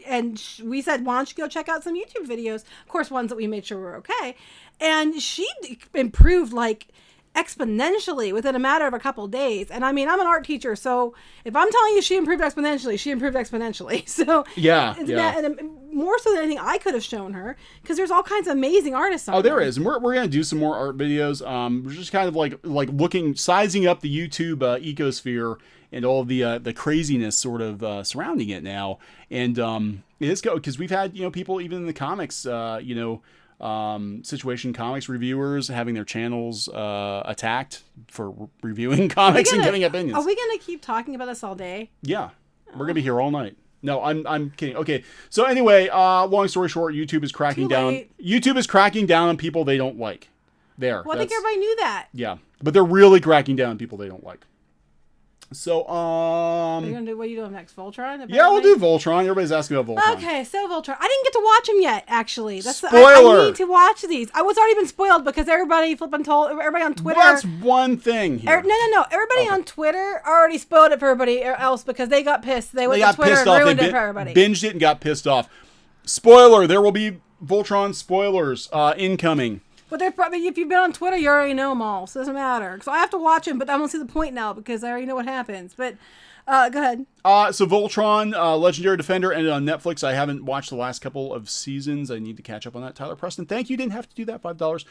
And we said, why don't you go check out some YouTube videos? Of course, ones that we made sure were okay. And she improved like exponentially within a matter of a couple days. And I mean, I'm an art teacher, so if I'm telling you she improved exponentially, she improved exponentially. So yeah. And more so than anything I could have shown her, because there's all kinds of amazing artists on there is, and we're gonna do some more art videos. We're just kind of like sizing up the YouTube ecosphere and all the craziness sort of surrounding it now. And it's because we've had people even in the comics Situation Comics reviewers having their channels attacked for reviewing comics and giving opinions. Are we gonna keep talking about this all day? Yeah, we're gonna be here all night. No, I'm kidding. Okay, so anyway, long story short, YouTube is cracking down. YouTube is cracking down on people they don't like. Well, I think everybody knew that. Yeah, but they're really cracking down on people they don't like. So, are you gonna do what are you doing next? Voltron? Apparently? Yeah, we'll do Voltron. Everybody's asking about Voltron. Okay, so Voltron. I didn't get to watch them yet. Actually, Spoiler. I need to watch these. I was already been spoiled because everybody on Twitter. That's one thing here. No. Everybody on Twitter already spoiled it for everybody else because they got pissed. They went to Twitter and ruined it for everybody. Binged it and got pissed off. Spoiler: there will be Voltron spoilers incoming. But they're probably, if you've been on Twitter, you already know them all, so it doesn't matter. So I have to watch them, but I don't see the point now because I already know what happens. But go ahead. So Voltron, Legendary Defender, ended on Netflix. I haven't watched the last couple of seasons. I need to catch up on that. Tyler Preston, thank you. Didn't have to do that. $5. Did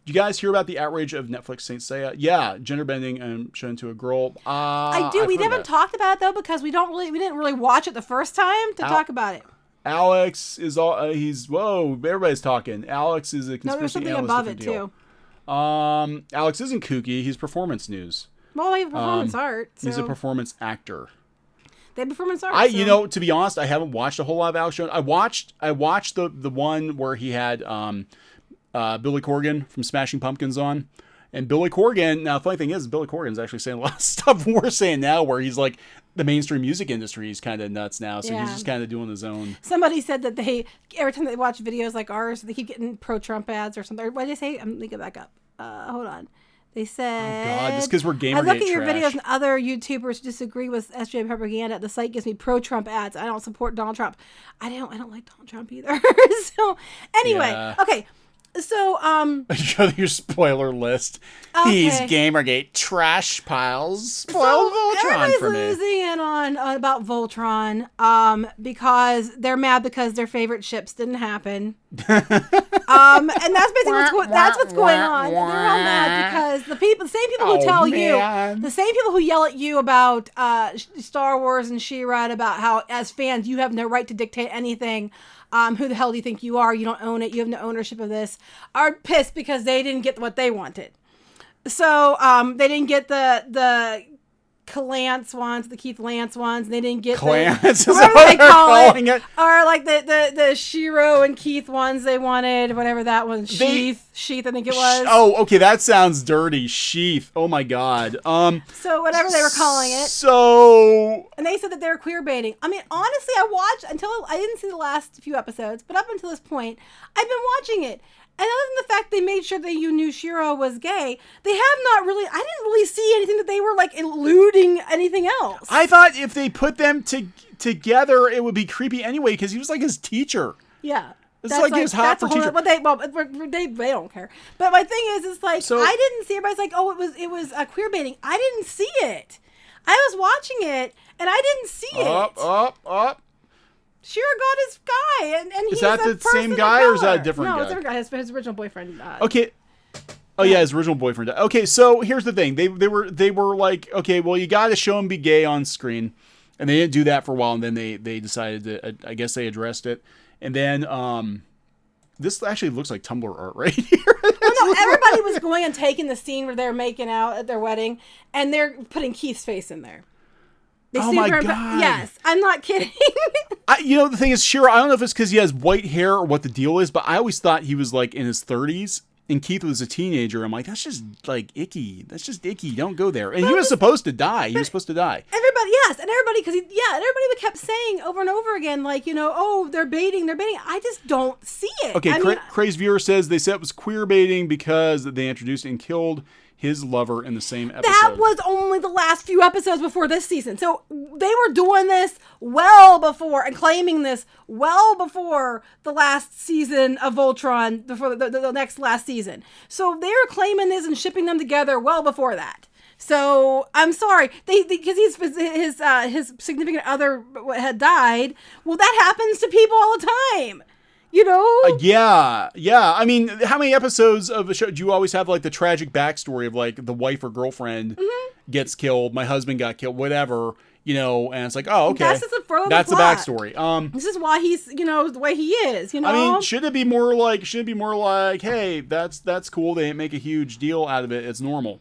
you guys hear about the outrage of Netflix Saint Seiya? Yeah, gender bending and shown to a girl. I do. We haven't talked about it though because we didn't really watch it the first time to talk about it. Alex is all everybody's talking. Alex is a conspiracy there's something analyst above it too. Alex isn't kooky. He's performance news. Well, he's performance art. So. He's a performance actor. They have performance art. To be honest, I haven't watched a whole lot of Alex Jones. I watched the one where he had Billy Corgan from Smashing Pumpkins on. And Billy Corgan, now the funny thing is, Billy Corgan's actually saying a lot of stuff we're saying now, where he's like, the mainstream music industry is kind of nuts now, so he's just kind of doing his own. Somebody said that every time they watch videos like ours, they keep getting pro-Trump ads or something. What did they say? Let me get back up. Hold on. They said, "Oh God, just because we're Gamergate I look at your trash. videos and other YouTubers disagree with SJ propaganda. The site gives me pro-Trump ads. I don't support Donald Trump. I don't like Donald Trump either." So anyway, okay. So, your spoiler list. Okay. These Gamergate trash piles spoil Voltron for me. Everybody's losing in on about Voltron, because they're mad because their favorite ships didn't happen. And that's basically what's going on. They're all mad because the same people who tell you, the same people who yell at you about Star Wars and She-Ra, about how as fans you have no right to dictate anything. Who the hell do you think you are? You don't own it. You have no ownership of this. Are pissed because they didn't get what they wanted. So they didn't get the Clance ones, the Keith Lance ones. They didn't get Clance. Whatever they call it. Or like the Shiro and Keith ones they wanted. Whatever that one. Sheath, I think it was. Oh, okay. That sounds dirty. Sheath. Oh my God. So whatever they were calling it. So. And they said that they were queer baiting. I mean, honestly, I watched until I didn't see the last few episodes, but up until this point, I've been watching it. And other than the fact they made sure that you knew Shiro was gay, they have not really, I didn't really see anything that they were like eluding anything else. I thought if they put them together, it would be creepy anyway, because he was like his teacher. Yeah. It's like he was hot for teacher. They don't care. But my thing is, it's like, so, I didn't see, everybody's like, oh, it was queer baiting. I didn't see it. I was watching it, and I didn't see it. Up. Shiro got his guy, and is that the same guy or is that a different guy? No, it's a different guy. His original boyfriend. Okay. Oh yeah, his original boyfriend. Okay, so here's the thing. They were like, okay, well you got to show him be gay on screen, and they didn't do that for a while, and then they decided to. I guess they addressed it, and then this actually looks like Tumblr art right here. No, everybody was going and taking the scene where they're making out at their wedding, and they're putting Keith's face in there. Oh my God. Yes, I'm not kidding. The thing is, Shiro, I don't know if it's because he has white hair or what the deal is, but I always thought he was like in his 30s and Keith was a teenager. I'm like, that's just like icky. That's just icky. Don't go there. And he was supposed to die. He was supposed to die. Everybody, because everybody kept saying over and over again, like, oh, they're baiting. I just don't see it. Okay, Crazed Viewer says they said it was queer baiting because they introduced and killed his lover in the same episode. That was only the last few episodes before this season. So they were doing this well before and claiming this well before the last season of Voltron, before the next last season. So they were claiming this and shipping them together well before that. So I'm sorry, because his significant other had died. Well, that happens to people all the time. You know? Yeah. I mean, how many episodes of a show do you always have like the tragic backstory of like the wife or girlfriend gets killed, my husband got killed, whatever, you know, and it's like, oh, okay. That's just That's the backstory. This is why he's, you know, the way he is, you know? I mean, should it be more like, hey, that's cool. They didn't make a huge deal out of it. It's normal.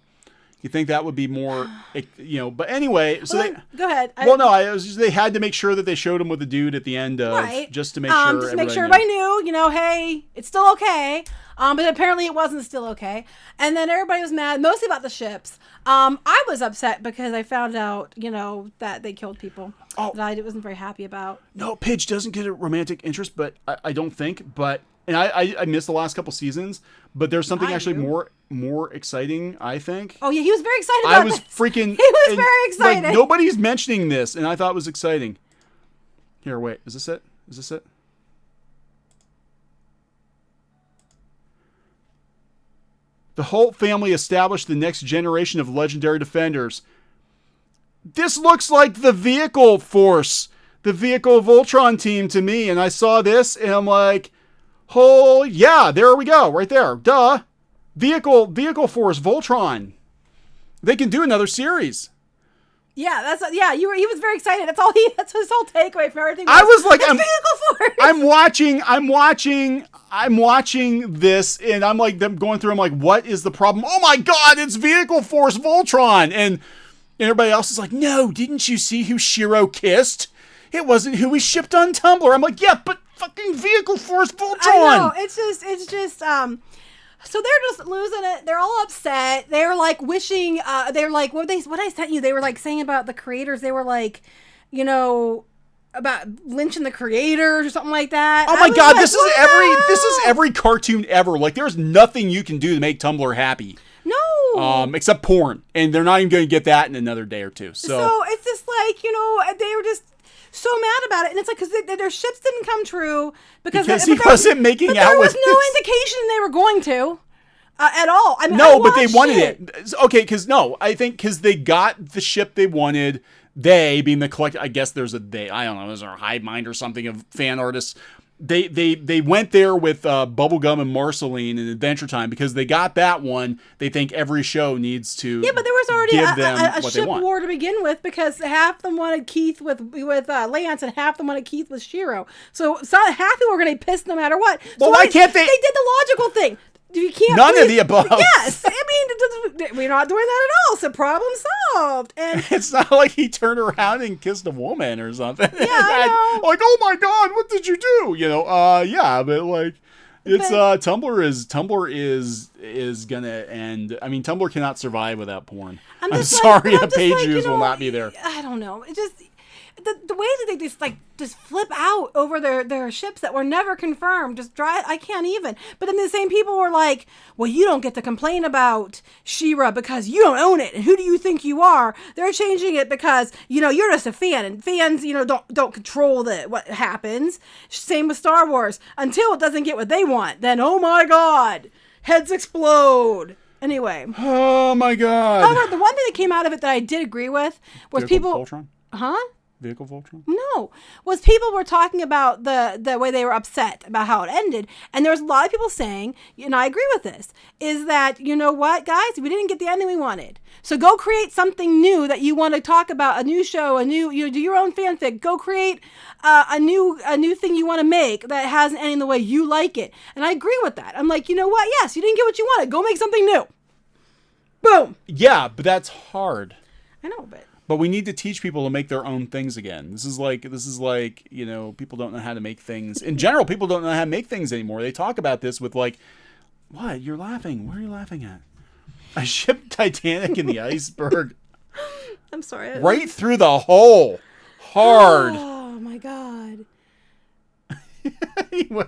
You think that would be more, you know, but anyway, so go ahead. They had to make sure that they showed him with the dude at the end of, just to make sure everybody knew, you know, hey, it's still okay. But apparently it wasn't still okay. And then everybody was mad, mostly about the ships. I was upset because I found out, you know, that they killed people that I wasn't very happy about. No, Pidge doesn't get a romantic interest, but I don't think, and I missed the last couple seasons, but there's something actually more exciting, I think. Oh yeah, he was very excited about this. He was very excited. Like, nobody's mentioning this, and I thought it was exciting. Here, wait, is this it? The Holt family established the next generation of legendary defenders. This looks like the Vehicle Force, the Vehicle Voltron team to me, and I saw this, and I'm like, oh, yeah, there we go, right there. Duh. Vehicle Force, Voltron. They can do another series. Yeah, he was very excited. That's his whole takeaway from everything. I was like, Vehicle Force. I'm watching this, and I'm like, them going through, I'm like, what is the problem? Oh my God, it's Vehicle Force Voltron. And everybody else is like, no, didn't you see who Shiro kissed? It wasn't who we shipped on Tumblr. I'm like, yeah, but fucking Vehicle Force Voltron. I know. It's just, so they're just losing it. They're all upset. They're like wishing, they're like, what I sent you, they were like saying about the creators. They were like, you know, about lynching the creators or something like that. Oh my God, this is every cartoon ever. Like, there's nothing you can do to make Tumblr happy. No. Except porn. And they're not even going to get that in another day or two. So it's just like, you know, they were just so mad about it, and it's like because their ships didn't come true because he wasn't making out with. There was no indication they were going to at all. I mean, but they wanted it. Okay, because I think because they got the ship they wanted. They being the collective, I guess there's a they. I don't know. There's a hive mind or something of fan artists. They went there with Bubblegum and Marceline in Adventure Time because they got that one. They think every show needs to. Yeah, but there was already a what ship war to begin with because half of them wanted Keith with Lance and half of them wanted Keith with Shiro. So half people were going to be pissed no matter what. Well, why can't they? They did the logical thing. You can't. None of the above. Yes, I mean we're not doing that at all. So problem solved. And it's not like he turned around and kissed a woman or something. Yeah, I know. Like, oh my God, what did you do? You know, yeah, but like, it's Tumblr is gonna end. I mean, Tumblr cannot survive without porn. I'm sorry, the page views will not be there. I don't know. It just. The way that they just flip out over their ships that were never confirmed, I can't even. But then the same people were like, well, you don't get to complain about She-Ra because you don't own it. And who do you think you are? They're changing it because, you know, you're just a fan. And fans, you know, don't control what happens. Same with Star Wars. Until it doesn't get what they want. Then, oh my God, heads explode. Anyway. Oh my God. However, the one thing that came out of it that I did agree with was people... Voltron? Huh? Vehicle Voltron? No. Was people were talking about the way they were upset about how it ended. And there was a lot of people saying, and I agree with this, is that, you know what, guys, we didn't get the ending we wanted. So go create something new that you want to talk about, a new show, you do your own fanfic. Go create a new thing you want to make that has an ending the way you like it. And I agree with that. I'm like, you know what? Yes, you didn't get what you wanted. Go make something new. Boom. Yeah, but that's hard. I know, But we need to teach people to make their own things again. This is like, you know, people don't know how to make things. In general, people don't know how to make things anymore. They talk about this with like, what? You're laughing. What are you laughing at? I shipped Titanic in the iceberg. I'm sorry. Right through the hole. Hard. Oh, my God. Anyway.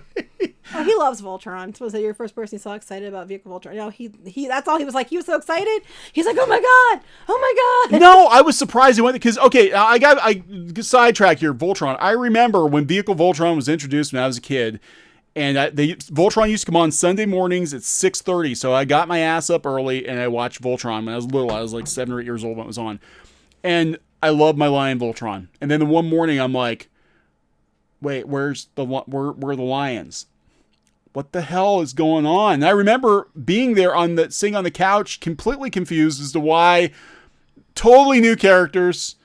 Oh, he loves Voltron. Was that your first person he saw excited about Vehicle Voltron? No, he that's all he was like. He was so excited. He's like, oh my god. No, I was surprised he went because I sidetracked here. Voltron. I remember when Vehicle Voltron was introduced when I was a kid, and Voltron used to come on Sunday mornings at 6:30. So I got my ass up early and I watched Voltron when I was little. I was like 7 or 8 years old when it was on, and I loved my lion Voltron. And then the one morning I'm like, wait, where's the where are the lions? What the hell is going on? And I remember being there sitting on the couch, completely confused as to why. Totally new characters,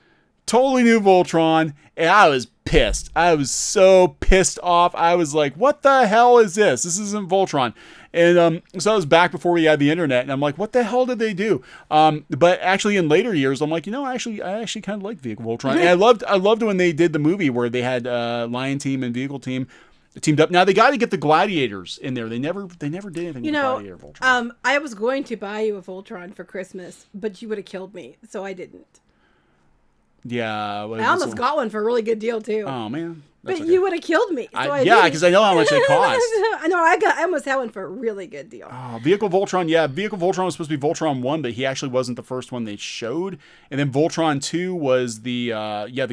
totally new Voltron, and I was pissed. I was so pissed off. I was like, what the hell is this? This isn't Voltron. And so I was back before we had the internet, and I'm like, what the hell did they do? But actually in later years, I'm like, I actually kind of like Vehicle Voltron. And I loved when they did the movie where they had Lion Team and Vehicle Team teamed up. Now they got to get the Gladiators in there. They never did anything with Gladiator Voltron. I was going to buy you a Voltron for Christmas, but you would have killed me, so I didn't. Yeah, I almost got one for a really good deal too. Oh man. But okay. You would have killed me. So yeah, because I know how much they cost. I know. I almost had one for a really good deal. Oh, Vehicle Voltron. Yeah, Vehicle Voltron was supposed to be Voltron 1, but he actually wasn't the first one they showed. And then Voltron 2 was the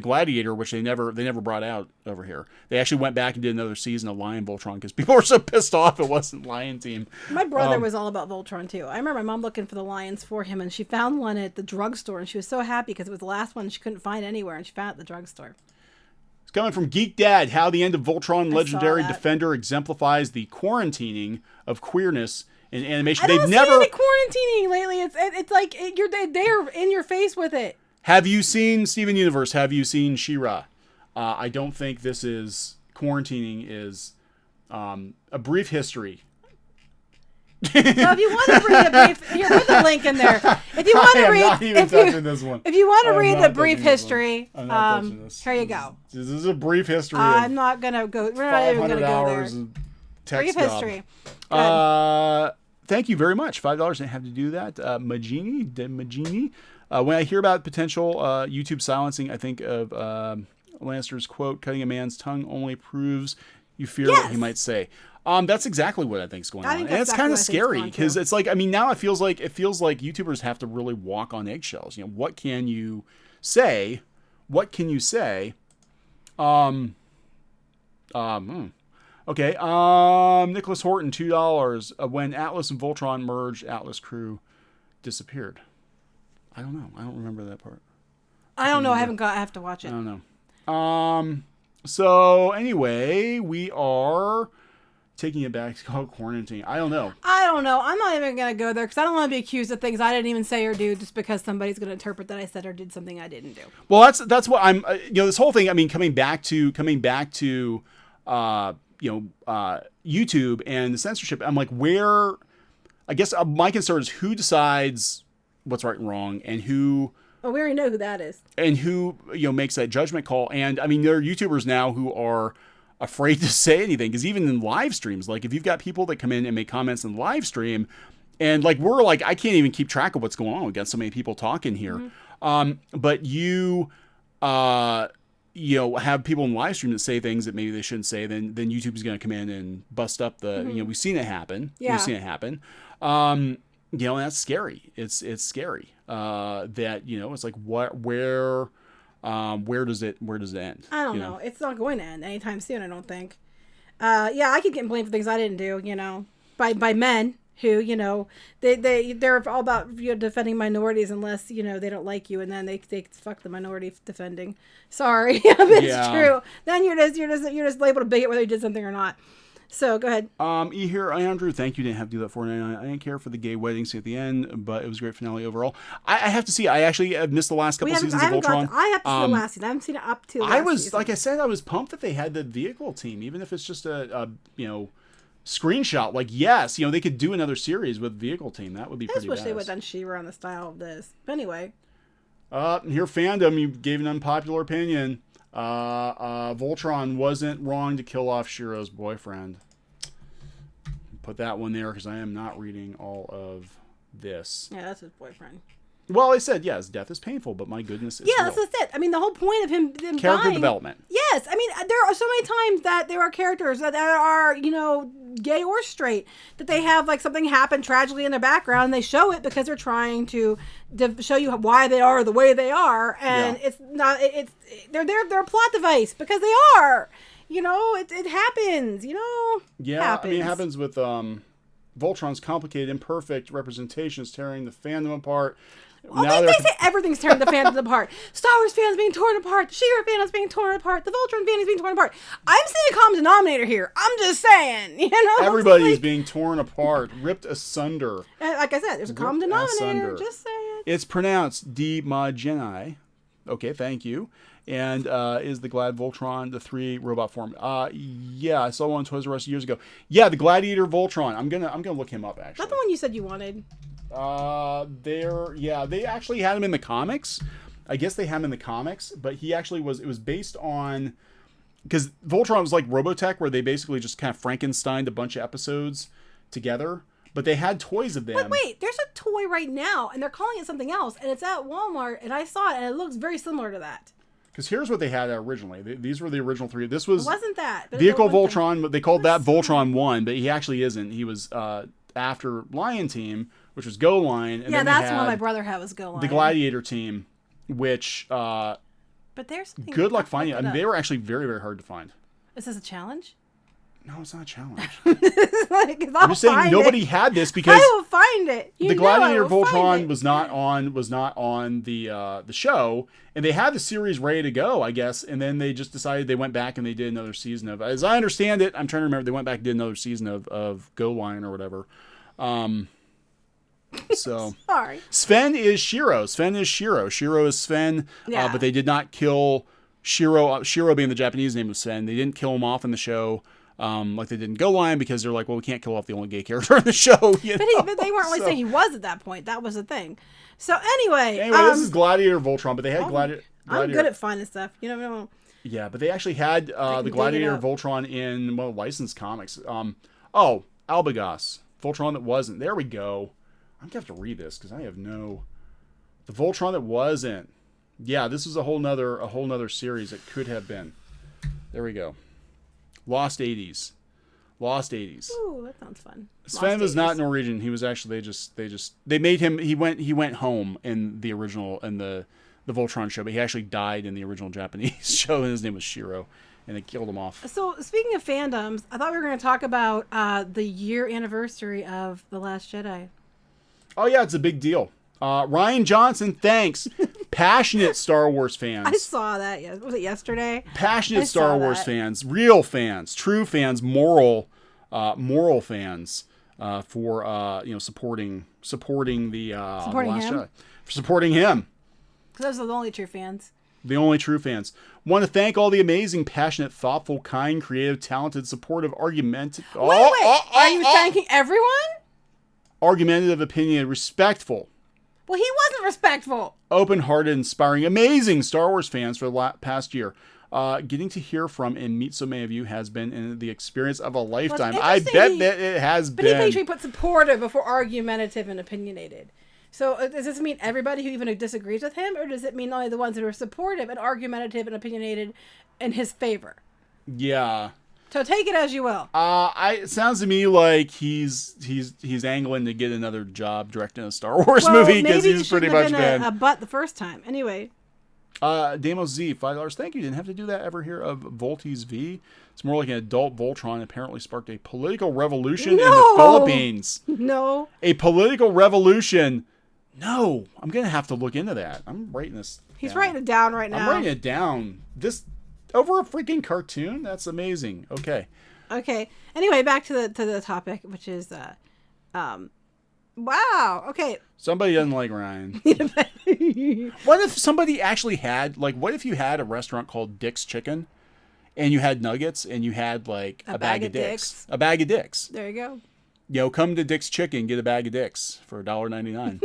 Gladiator, which they never brought out over here. They actually went back and did another season of Lion Voltron because people were so pissed off it wasn't Lion Team. My brother was all about Voltron too. I remember my mom looking for the lions for him, and she found one at the drugstore, and she was so happy because it was the last one she couldn't find anywhere, and she found it at the drugstore. It's coming from Geek Dad. How the end of Voltron Legendary Defender exemplifies the quarantining of queerness in animation. I don't see any quarantining lately. It's like they're in your face with it. Have you seen Steven Universe? Have you seen She-Ra? I don't think this is quarantining. Is a brief history. So if you want to read a brief, here, put the link in there. If you want to read, if you want to read the brief history, here you go. This is a brief history. I'm not gonna go. We're not even gonna go there. Brief history. Thank you very much. $5 didn't have to do that. Magini. When I hear about potential YouTube silencing, I think of Lannister's quote: "Cutting a man's tongue only proves you fear what he might say." That's exactly what I think is going on. And it's kind of scary because it's like, now it feels like YouTubers have to really walk on eggshells. What can you say? What can you say? Okay. Nicholas Horton, $2. When Atlas and Voltron merged, Atlas crew disappeared. I don't know. I don't remember that part. I don't know. I have to watch it. I don't know. So anyway, we are taking it back to quarantine. I don't know. I'm not even going to go there because I don't want to be accused of things I didn't even say or do just because somebody's going to interpret that I said or did something I didn't do. Well, that's what I'm, this whole thing, coming back to YouTube and the censorship. I'm like, I guess my concern is who decides what's right and wrong and who. Well, we already know who that is. And who, makes that judgment call. And there are YouTubers now who are afraid to say anything because even in live streams, like if you've got people that come in and make comments in live stream and I can't even keep track of what's going on. We've got so many people talking here. Mm-hmm. But you have people in live stream that say things that maybe they shouldn't say, then YouTube is going to come in and bust up the, we've seen it happen. Yeah. We've seen it happen. And that's scary. It's scary. That, it's like where does it end? I don't know. It's not going to end anytime soon, I don't think. I keep getting blamed for things I didn't do, by men who, they're all about defending minorities unless, they don't like you, and then they fuck the minority defending. Sorry. It's true. Then you're just labeled a bigot whether you did something or not. So go ahead. Here, Andrew, thank you. Didn't have to do that $4.99. I didn't care for the gay wedding scene at the end, but it was a great finale overall. I have to see. I actually have missed the last couple seasons of Voltron. I have to see the last season. I haven't seen it up to. Like I said, I was pumped that they had the vehicle team, even if it's just a screenshot. Like, yes, they could do another series with vehicle team. That would be pretty. I just wish they would have done She-Ra on the style of this. But anyway. Here, fandom, you gave an unpopular opinion. Voltron wasn't wrong to kill off Shiro's boyfriend. Put that one there because I am not reading all of this. Yeah, that's his boyfriend. Well, I said, yes, death is painful, but my goodness, it's real. That's it. I mean, the whole point of him Character dying, development. Yes. I mean, there are so many times that there are characters that are, gay or straight, that they have like something happen tragically in their background, and they show it because they're trying to show you why they are the way they are. And it's not, they're a plot device because they are. It happens, Yeah, happens. I mean, it happens with Voltron's complicated, imperfect representations tearing the fandom apart. They say everything's tearing the fandom apart. Star Wars fans being torn apart. The She-Ra fans being torn apart. The Voltron fans being torn apart. I'm seeing a common denominator here. I'm just saying, Everybody's being torn apart, ripped asunder. And like I said, there's a common denominator. Asunder. Just saying. It's pronounced D-Ma-Geni. Okay, thank you. And is the Glad Voltron the 3 robot form? Yeah, I saw one on Toys R Us years ago. Yeah, the Gladiator Voltron. I'm gonna look him up actually. Not the one you said you wanted. They actually had him in the comics. I guess they had him in the comics, but he actually was. It was based on, because Voltron was like Robotech, where they basically just kind of Frankensteined a bunch of episodes together. But they had toys of them. But wait, there's a toy right now, and they're calling it something else, and it's at Walmart, and I saw it, and it looks very similar to that. Because here's what they had originally. These were the original 3. This was... It wasn't that. Vehicle Voltron, but they called that Voltron 1, but he actually isn't. He was after Lion Team, which was Go Line. And yeah, that's what my brother had, was Go Line. The Gladiator Team, which... but there's something... Good luck finding it. I mean, they were actually very, very hard to find. Is this a challenge? No, it's not a challenge. I'm I'm just saying nobody had this because I will find it. The Gladiator Voltron was not on the show, and they had the series ready to go, I guess, and then they just decided they went back and they did another season of, as I understand it, I'm trying to remember, they went back and did another season of Go Line or whatever. So sorry. Sven is Shiro. Shiro is Sven, but they did not kill Shiro. Shiro being the Japanese name of Sven. They didn't kill him off in the show. Like they didn't Go Line because they're like, well, we can't kill off the only gay character in the show. But they weren't really saying he was at that point. That was the thing. So anyway, this is Gladiator Voltron, but they had Gladiator. I'm good at finding stuff. You never know. Yeah, but they actually had the Gladiator Voltron in licensed comics. Albagos Voltron that wasn't. There we go. I'm gonna have to read this because I have the Voltron that wasn't. Yeah, this is a whole nother series that could have been. There we go. Lost 80s. Ooh, that sounds fun. Sven was not Norwegian. He was actually they made him. He went home in the original the Voltron show, but he actually died in the original Japanese show, and his name was Shiro, and they killed him off. So speaking of fandoms, I thought we were going to talk about the year anniversary of The Last Jedi. Oh yeah, it's a big deal. Rian Johnson, thanks. Passionate Star Wars fans. I saw that. Was it yesterday? Passionate Star Wars fans, real fans, true fans, moral fans, for supporting the Last Jedi, for supporting him. Because those are the only true fans. The only true fans. Want to thank all the amazing, passionate, thoughtful, kind, creative, talented, supportive, argumentative. Wait. Are you thanking everyone? Argumentative, opinionated, respectful. Well, he wasn't respectful. Open-hearted, inspiring, amazing Star Wars fans for the past year. Getting to hear from and meet so many of you has been the experience of a lifetime. I bet that it has been. But he made sure he put supportive before argumentative and opinionated. So does this mean everybody who even disagrees with him, or does it mean only the ones that are supportive and argumentative and opinionated in his favor? Yeah. So take it as you will. It sounds to me like he's angling to get another job directing a Star Wars movie because he's pretty much been a butt the first time. Anyway. Damos Z, $5. Thank you. Didn't have to do that. Ever hear of Voltes V? It's more like an adult Voltron. Apparently sparked a political revolution in the Philippines. No. A political revolution. No. I'm gonna have to look into that. I'm writing this. He's writing it down right now. I'm writing it down. This over a freaking cartoon? That's amazing. Okay. Anyway, back to the topic, which is wow. Okay. Somebody doesn't like Ryan. What if somebody actually had, what if you had a restaurant called Dick's Chicken and you had nuggets and you had a bag of dicks? A bag of dicks. There you go. Come to Dick's Chicken, get a bag of dicks for $1.99.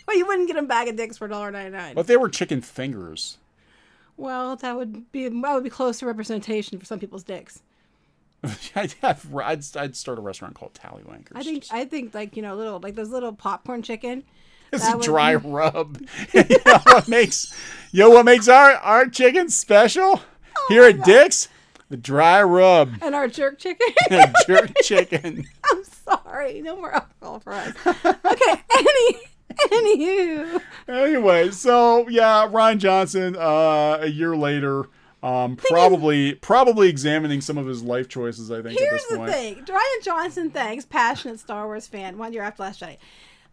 Well, you wouldn't get a bag of dicks for $1.99. But if they were chicken fingers. That would be close to representation for some people's dicks. I'd start a restaurant called Tallywankers. I think little those little popcorn chicken. It's a dry rub. You know what makes our chicken special here at Dick's? The dry rub. And our jerk chicken. Jerk chicken. I'm sorry. No more alcohol for us. Okay. Anywho. Anyway, so yeah, Rian Johnson, a year later, probably examining some of his life choices, I think, at this point. Here's the thing. Rian Johnson thanks passionate Star Wars fan 1 year after Last Jedi.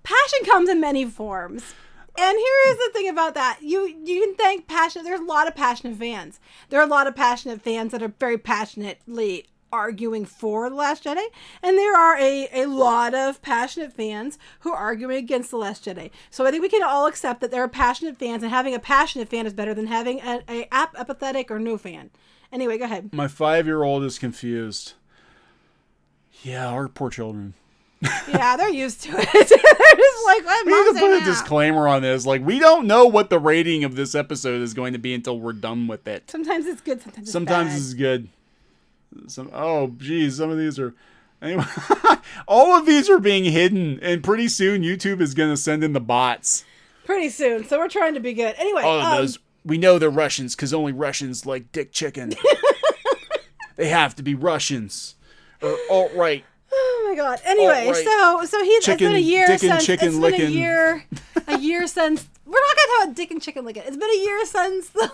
Passion comes in many forms. And here is the thing about that. You can thank passionate. There's a lot of passionate fans. There are a lot of passionate fans that are very passionately arguing for The Last Jedi. And there are a lot of passionate fans who are arguing against The Last Jedi. So I think we can all accept that there are passionate fans, and having a passionate fan is better than having an apathetic or no fan. Anyway, go ahead. My 5-year-old is confused. Yeah, our poor children. Yeah, they're used to it. They're just like, what? We need to put a disclaimer on this. Like, we don't know what the rating of this episode is going to be until we're done with it. Sometimes it's good, sometimes it's good. Some of these are... Anyway, all of these are being hidden, and pretty soon YouTube is going to send in the bots. Pretty soon, so we're trying to be good. Anyway, all of those... We know they're Russians, because only Russians like dick chicken. They have to be Russians. Or alt-right. Oh my god. Anyway, right. so it's been a year since chicken licking. A year since we're not gonna talk about dick and chicken licking. It's been a year since the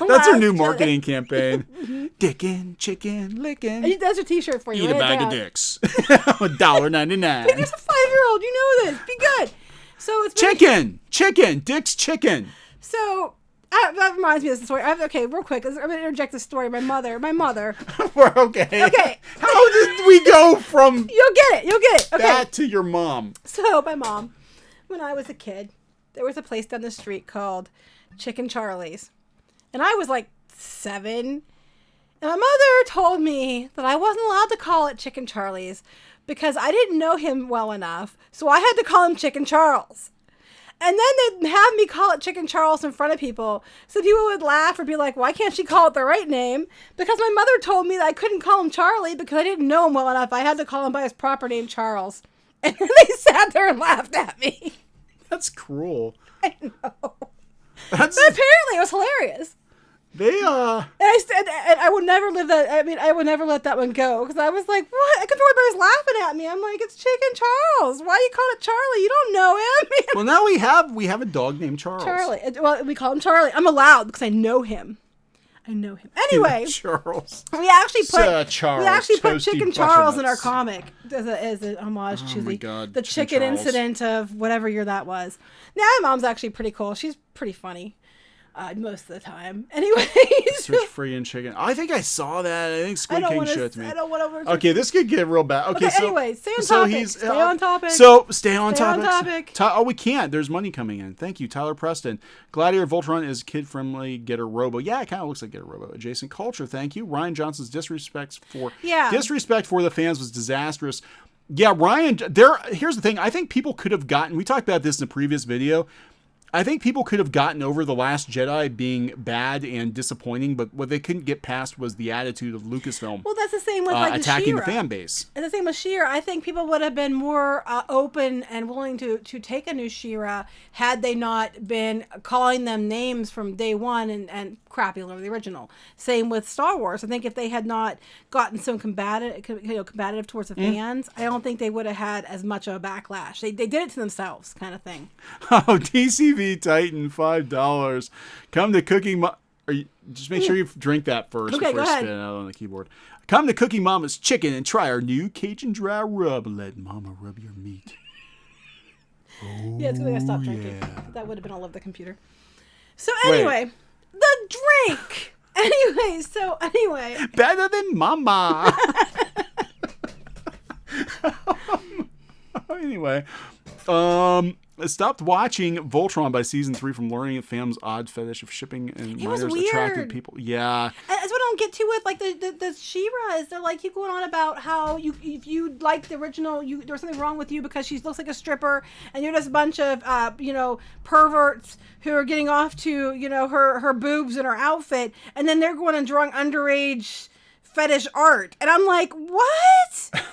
That's our new marketing campaign. Dick and chicken licking. That's a t-shirt for you. Eat a bag of dicks. $1.99. It's a 5-year-old. You know this. Be good. So it's chicken. Dick's chicken. So that reminds me of this story. Okay, real quick. I'm going to interject this story. My mother. We're okay. Okay. How did we go from... You'll get it. Okay. That to your mom. So, my mom, when I was a kid, there was a place down the street called Chicken Charlie's. And I was like 7. And my mother told me that I wasn't allowed to call it Chicken Charlie's because I didn't know him well enough. So I had to call him Chicken Charles. And then they'd have me call it Chicken Charles in front of people. So people would laugh or be like, why can't she call it the right name? Because my mother told me that I couldn't call him Charlie because I didn't know him well enough. I had to call him by his proper name, Charles. And then they sat there and laughed at me. That's cruel. I know. But apparently it was hilarious. And I would never live that. I mean, I would never let that one go because I was like, "What?" I could feel everybody's laughing at me. I'm like, "It's Chicken Charles. Why you call it Charlie? You don't know him." Well, now we have a dog named Charles. Charlie. Well, we call him Charlie. I'm allowed because I know him. Anyway, Charles. We actually put Toasty Chicken Charles in our comic as an homage to the chicken incident of whatever year that was. Now my mom's actually pretty cool. She's pretty funny. Most of the time. Anyway. Search free and chicken. I think I saw that. I think Squid King showed it to me. I don't want to. Okay, this could get real bad. Okay, so anyway, stay on topic. Stay on topic. We can't. There's money coming in. Thank you, Tyler Preston. Gladiator Voltron is kid-friendly. Getter Robo. Yeah, it kind of looks like Getter Robo. Adjacent Culture. Thank you. Rian Johnson's disrespect for the fans was disastrous. Yeah, Rian. Here's the thing. I think people could have gotten. We talked about this in a previous video. I think people could have gotten over The Last Jedi being bad and disappointing, but what they couldn't get past was the attitude of Lucasfilm. Well, that's the same with attacking the fan base. It's the same with She-Ra. I think people would have been more open and willing to take a new She-Ra had they not been calling them names from day one and crapping over the original. Same with Star Wars. I think if they had not gotten some combative towards the fans, I don't think they would have had as much of a backlash. They did it to themselves, kind of thing. Oh, DCV Titan, $5. Come to Cooking just make sure you drink that first before you spit it out on the keyboard. Come to Cooking Mama's Chicken and try our new Cajun dry rub. Let Mama rub your meat. Yeah, it's because I stopped drinking. That would have been all over the computer. So anyway, the drink. Anyway. Better than Mama. Anyway, I stopped watching Voltron by season 3 from learning of Fam's odd fetish of shipping and minors attracted people. Yeah. And that's what I don't get to with like the She-Ra is they're like keep going on about how if you like the original, there's something wrong with you because she looks like a stripper and you're just a bunch of perverts who are getting off to her boobs and her outfit, and then they're going and drawing underage fetish art, and I'm like, what?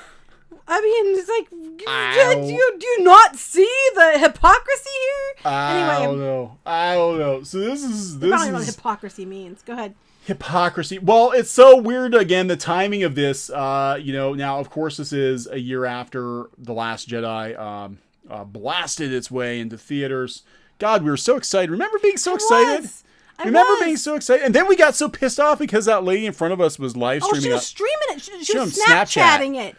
I mean, it's like, do you not see the hypocrisy here? I Anyway, don't know. So this I don't know what hypocrisy means. Go ahead. hypocrisy. Well, it's so weird. Again, the timing of this. Now of course this is a year after The Last Jedi blasted its way into theaters. God, we were so excited. Remember being so excited? Remember being so excited? And then we got so pissed off because that lady in front of us was live streaming. Oh, she was streaming it. She was Snapchatting it.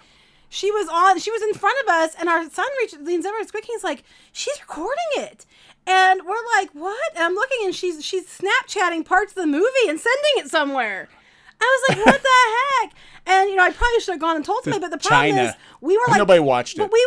She was in front of us, and our son leans over and he's like, she's recording it. And we're like, what? And I'm looking, and she's Snapchatting parts of the movie and sending it somewhere. I was like, what the heck? And, I probably should have gone and told somebody, but the problem is, we were like... Nobody watched it. But we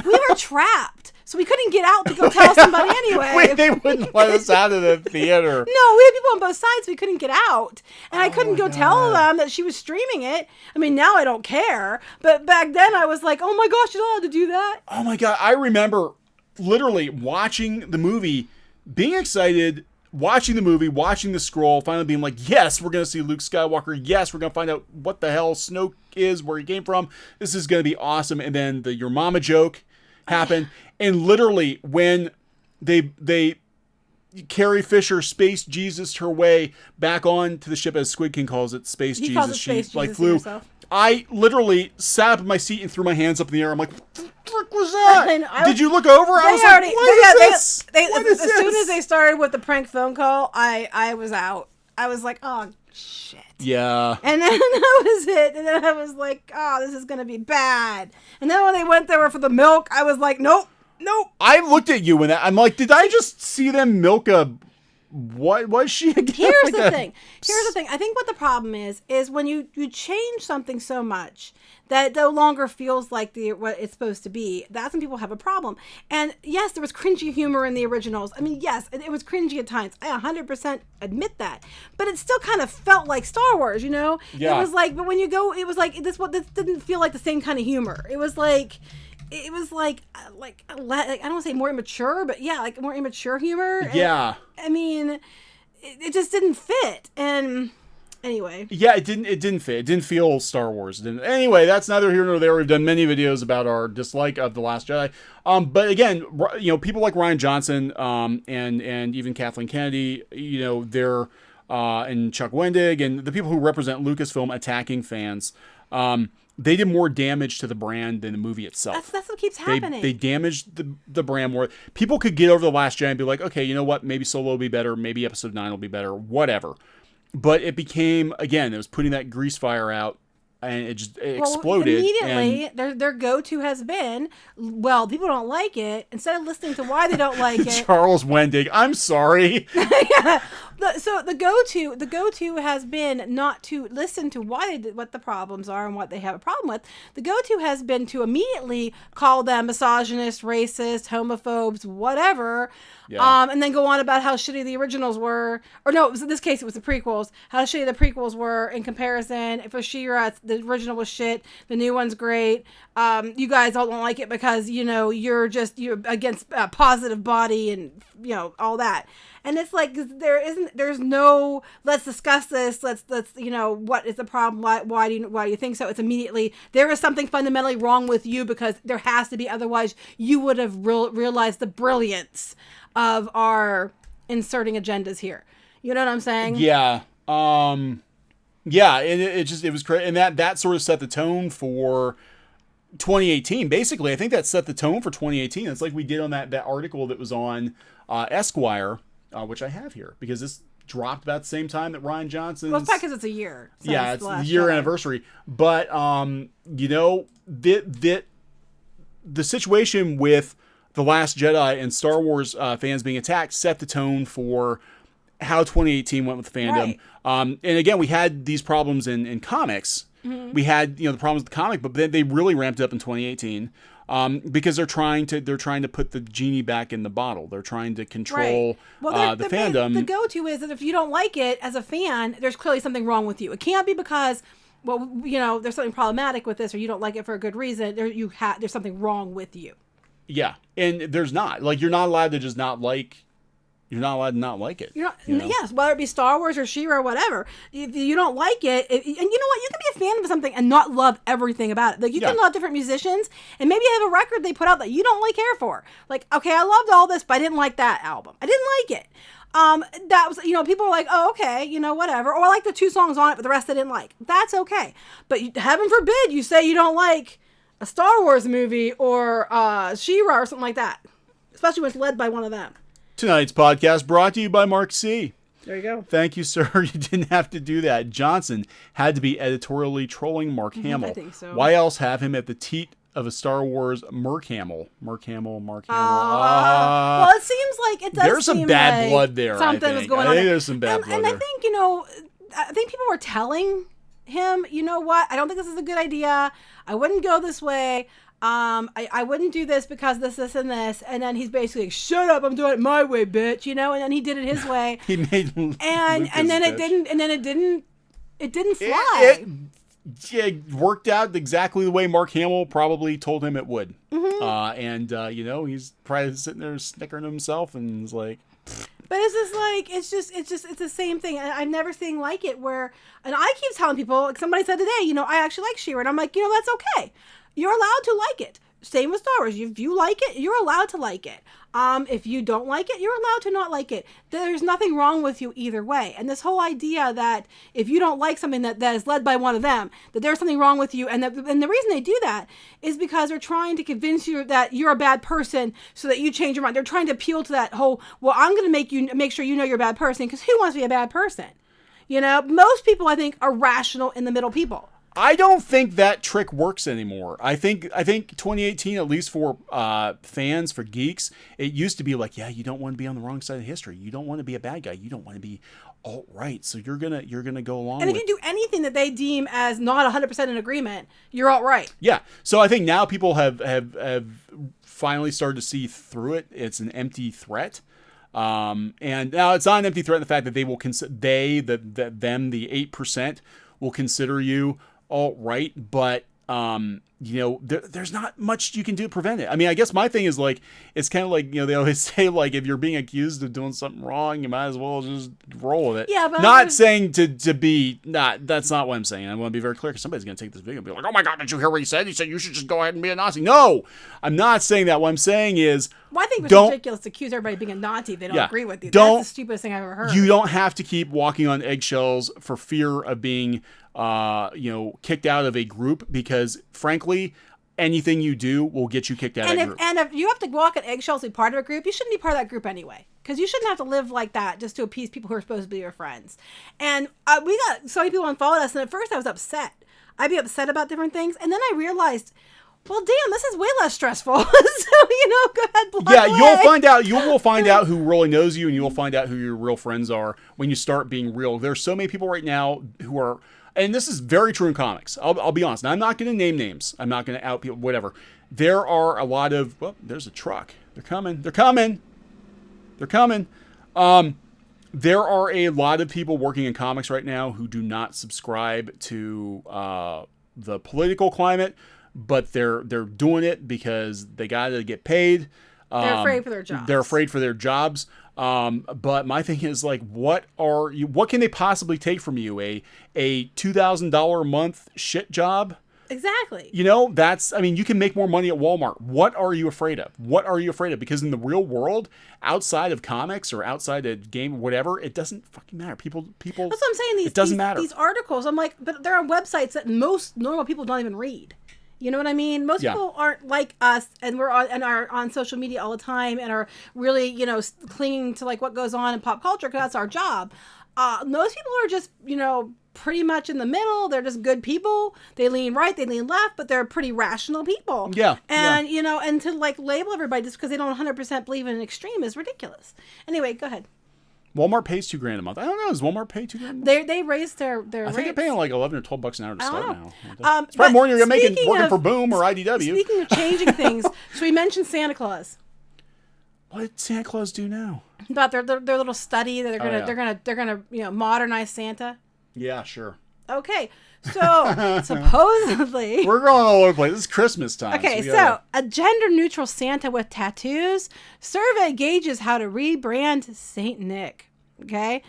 were trapped. So we couldn't get out to go tell somebody anyway. Wait, they wouldn't let us out of the theater. No, we had people on both sides. We couldn't get out. And I couldn't go tell them that she was streaming it. I mean, now I don't care. But back then I was like, oh my gosh, you're not allowed to do that. Oh my God. I remember literally watching the movie, being excited, watching the movie, watching the scroll, finally being like, yes, we're going to see Luke Skywalker. Yes, we're going to find out what the hell Snoke is, where he came from. This is going to be awesome. And then the your mama joke happened. And literally when they Carrie Fisher Space Jesus her way back on to the ship, as Squid King calls it, Space He Jesus. calls it Space Jesus flew. herself. I literally sat up in my seat and threw my hands up in the air. I'm like, what the frick was that? Did you look over? I was like, what is this? As soon as they started with the prank phone call, I was out. I was like, oh, shit. Yeah. And then that was it. And then I was like, oh, this is going to be bad. And then when they went there for the milk, I was like, nope. I looked at you when I'm like, did I just see them milk a... What was she again? Here's the thing. I think what the problem is when you change something so much that it no longer feels like what it's supposed to be. That's when people have a problem. And yes, there was cringy humor in the originals. I mean, yes, it was cringy at times. I 100% admit that. But it still kind of felt like Star Wars, Yeah. It was like, but when you go, it was like this didn't feel like the same kind of humor. It was like I don't want to say more immature, but yeah, like more immature humor. Yeah. And, I mean, it just didn't fit. And anyway. Yeah, it didn't fit. It didn't feel Star Wars. Anyway, that's neither here nor there. We've done many videos about our dislike of The Last Jedi. But again, people like Rian Johnson, and even Kathleen Kennedy, they're, and Chuck Wendig, and the people who represent Lucasfilm attacking fans, they did more damage to the brand than the movie itself. That's what keeps happening. They damaged the brand more. People could get over The Last Jedi and be like, okay, you know what? Maybe Solo will be better. Maybe Episode 9 will be better. Whatever. But it became, again, it was putting that grease fire out, and it exploded. Immediately, their go-to has been, well, people don't like it. Instead of listening to why they don't like it. Charles Wendig, I'm sorry. Yeah. So the go-to has been not to listen to what the problems are and what they have a problem with. The go-to has been to immediately call them misogynist, racist, homophobes, whatever. Yeah. And then go on about how shitty the originals were. Or no, in this case, it was the prequels. How shitty the prequels were in comparison. For She-Ra, the original was shit. The new one's great. You guys all don't like it because, you're against positive body and, all that. And it's like, there's no, let's discuss this. Let's, what is the problem? Why do you think so? It's immediately, there is something fundamentally wrong with you because there has to be, otherwise you would have realized the brilliance of our inserting agendas here. You know what I'm saying? Yeah. Yeah. It was crazy. And that sort of set the tone for 2018. Basically, I think that set the tone for 2018. It's like we did on that article that was on Esquire, which I have here because this dropped about the same time that Rian Johnson's. Well, it's probably because it's a year. Yeah, it's the year anniversary. But the situation with The Last Jedi and Star Wars fans being attacked set the tone for how 2018 went with the fandom. Right. And again, we had these problems in comics. Mm-hmm. We had the problems with the comic, but then they really ramped up in 2018. Because they're trying to put the genie back in the bottle. They're trying to control the fandom. The go-to is that if you don't like it as a fan, there's clearly something wrong with you. It can't be because, there's something problematic with this, or you don't like it for a good reason. There's something wrong with you. Yeah, and there's not. Like, you're not allowed to just not like you're not allowed to not like it. You're not, yes, whether it be Star Wars or She-Ra or whatever. If you don't like it, and you know what, you can be a fan of something and not love everything about it. Like you can love different musicians, and maybe you have a record they put out that you don't really care for. Like, okay, I loved all this, but I didn't like that album. I didn't like it. That was, people were like, oh, okay, whatever. Or I like the 2 songs on it, but the rest I didn't like. That's okay. But heaven forbid you say you don't like a Star Wars movie or She-Ra or something like that, especially when it's led by one of them. Tonight's podcast brought to you by Mark C. There you go. Thank you, sir. You didn't have to do that. Johnson had to be editorially trolling Mark Hamill. I think so. Why else have him at the teat of a Star Wars Mark Hamill? Mark Hamill. Well, it seems like it does. There's some bad blood there. Something was going on. I think there's some bad blood and there. I think people were telling him, you know what? I don't think this is a good idea. I wouldn't go this way. I wouldn't do this because this, and then he's basically like, shut up, I'm doing it my way, bitch, and then he did it his way. He made and then it didn't fly. It worked out exactly the way Mark Hamill probably told him it would. Mm-hmm. He's probably sitting there snickering to himself and he's like, but it's the same thing. And I've never seen like it where, and I keep telling people, like somebody said today, I actually like She-Ra, and I'm like, that's okay. You're allowed to like it. Same with Star Wars. If you like it, you're allowed to like it. If you don't like it, you're allowed to not like it. There's nothing wrong with you either way. And this whole idea that if you don't like something that is led by one of them, that there's something wrong with you. And the reason they do that is because they're trying to convince you that you're a bad person so that you change your mind. They're trying to appeal to that whole, well, I'm going to make sure you're a bad person, because who wants to be a bad person? Most people, I think, are rational in the middle people. I don't think that trick works anymore. I think 2018, at least for fans, for geeks, it used to be like, yeah, you don't want to be on the wrong side of history. You don't want to be a bad guy. You don't want to be alt-right. So you're gonna go along. And if you do anything that they deem as not 100% in agreement, you're alt-right. Yeah. So I think now people have finally started to see through it. It's an empty threat. And now it's not an empty threat in the fact that they will them, the 8% will consider you alt-right, but there's not much you can do to prevent it. I mean, I guess my thing is like, it's kind of like, they always say, like, if you're being accused of doing something wrong, you might as well just roll with it. Yeah, but not saying to be not. That's not what I'm saying. I want to be very clear, because somebody's going to take this video and be like, oh my God, did you hear what he said? He said you should just go ahead and be a Nazi. No, I'm not saying that. What I'm saying is, well, I think it's ridiculous to accuse everybody of being a Nazi if they don't agree with you. That's the stupidest thing I've ever heard. You don't have to keep walking on eggshells for fear of being kicked out of a group, because frankly, anything you do will get you kicked out of a group. And if you have to walk on eggshells to be part of a group, you shouldn't be part of that group anyway. Because you shouldn't have to live like that just to appease people who are supposed to be your friends. And we got so many people unfollowed us, and at first I was upset. I'd be upset about different things, and then I realized, well, damn, this is way less stressful. So, go ahead, block away. You will find out who really knows you, and you will find out who your real friends are when you start being real. There's so many people right now who are, and this is very true in comics. I'll be honest. Now, I'm not going to name names. I'm not going to out people, whatever. There are a lot of, well, there's a truck. They're coming. There are a lot of people working in comics right now who do not subscribe to the political climate, but they're doing it because they got to get paid. They're afraid for their jobs. They're afraid for their jobs. But my thing is, like, what can they possibly take from you? A $2,000 a month shit job? Exactly. You can make more money at Walmart. What are you afraid of? Because in the real world, outside of comics or outside of game, whatever, it doesn't fucking matter. People. That's what I'm saying. It doesn't matter. These articles, I'm like, but they're on websites that most normal people don't even read. You know what I mean? Most people aren't like us, and are on social media all the time, and are really, clinging to like what goes on in pop culture, because that's our job. Most people are just, pretty much in the middle. They're just good people. They lean right, they lean left, but they're pretty rational people. Yeah. And, and to like label everybody just because they don't 100% believe in an extreme is ridiculous. Anyway, go ahead. Walmart pays $2,000 a month. I don't know. Does Walmart pay $2,000 a month? They raised their rates. I think they're paying like $11 or $12 an hour to start now. It's but probably more than you're making working for Boom or IDW. Speaking of changing things, should we mention Santa Claus? What did Santa Claus do now? About their little study that they're gonna modernize Santa. Yeah, sure. Okay, so supposedly we're going all over the place. This is Christmas time. Okay, so a gender-neutral Santa with tattoos. Survey gauges how to rebrand Saint Nick. Okay,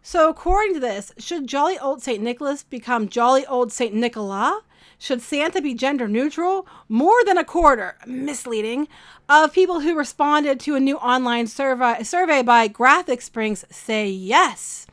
so according to this, should jolly old Saint Nicholas become jolly old Saint Nicola? Should Santa be gender neutral? More than a quarter, misleading, of people who responded to a new online survey by Graphic Springs say yes.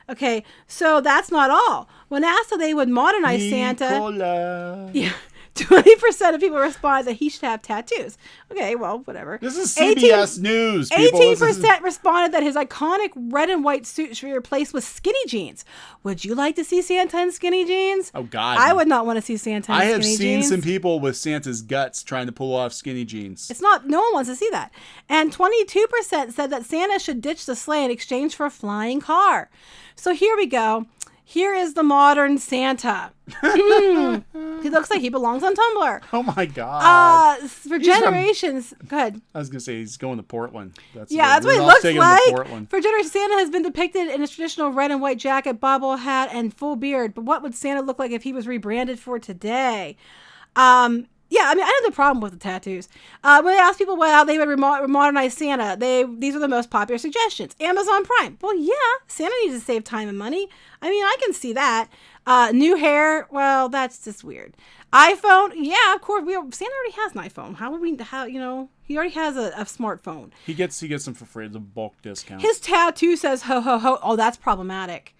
Okay, so that's not all. When asked if they would modernize Santa, yeah, 20% of people responded that he should have tattoos. Okay, well, whatever. This is CBS News, people. 18% responded that his iconic red and white suit should be replaced with skinny jeans. Would you like to see Santa in skinny jeans? Oh, God. I would not want to see Santa in skinny jeans. I have seen some people with Santa's guts trying to pull off skinny jeans. No one wants to see that. And 22% said that Santa should ditch the sleigh in exchange for a flying car. So here we go. Here is the modern Santa. He looks like he belongs on Tumblr. Oh my God. For generations. Go ahead. I was going to say he's going to Portland. That's what he looks like. For generations, Santa has been depicted in a traditional red and white jacket, bobble hat, and full beard. But what would Santa look like if he was rebranded for today? Yeah, I mean, I have no problem with the tattoos. When they asked people how they would modernize Santa, these are the most popular suggestions. Amazon Prime. Well, yeah, Santa needs to save time and money. I mean, I can see that. New hair. Well, that's just weird. iPhone. Yeah, of course. Santa already has an iPhone. He already has a smartphone. He gets them for free. It's a bulk discount. His tattoo says ho ho ho. Oh, that's problematic.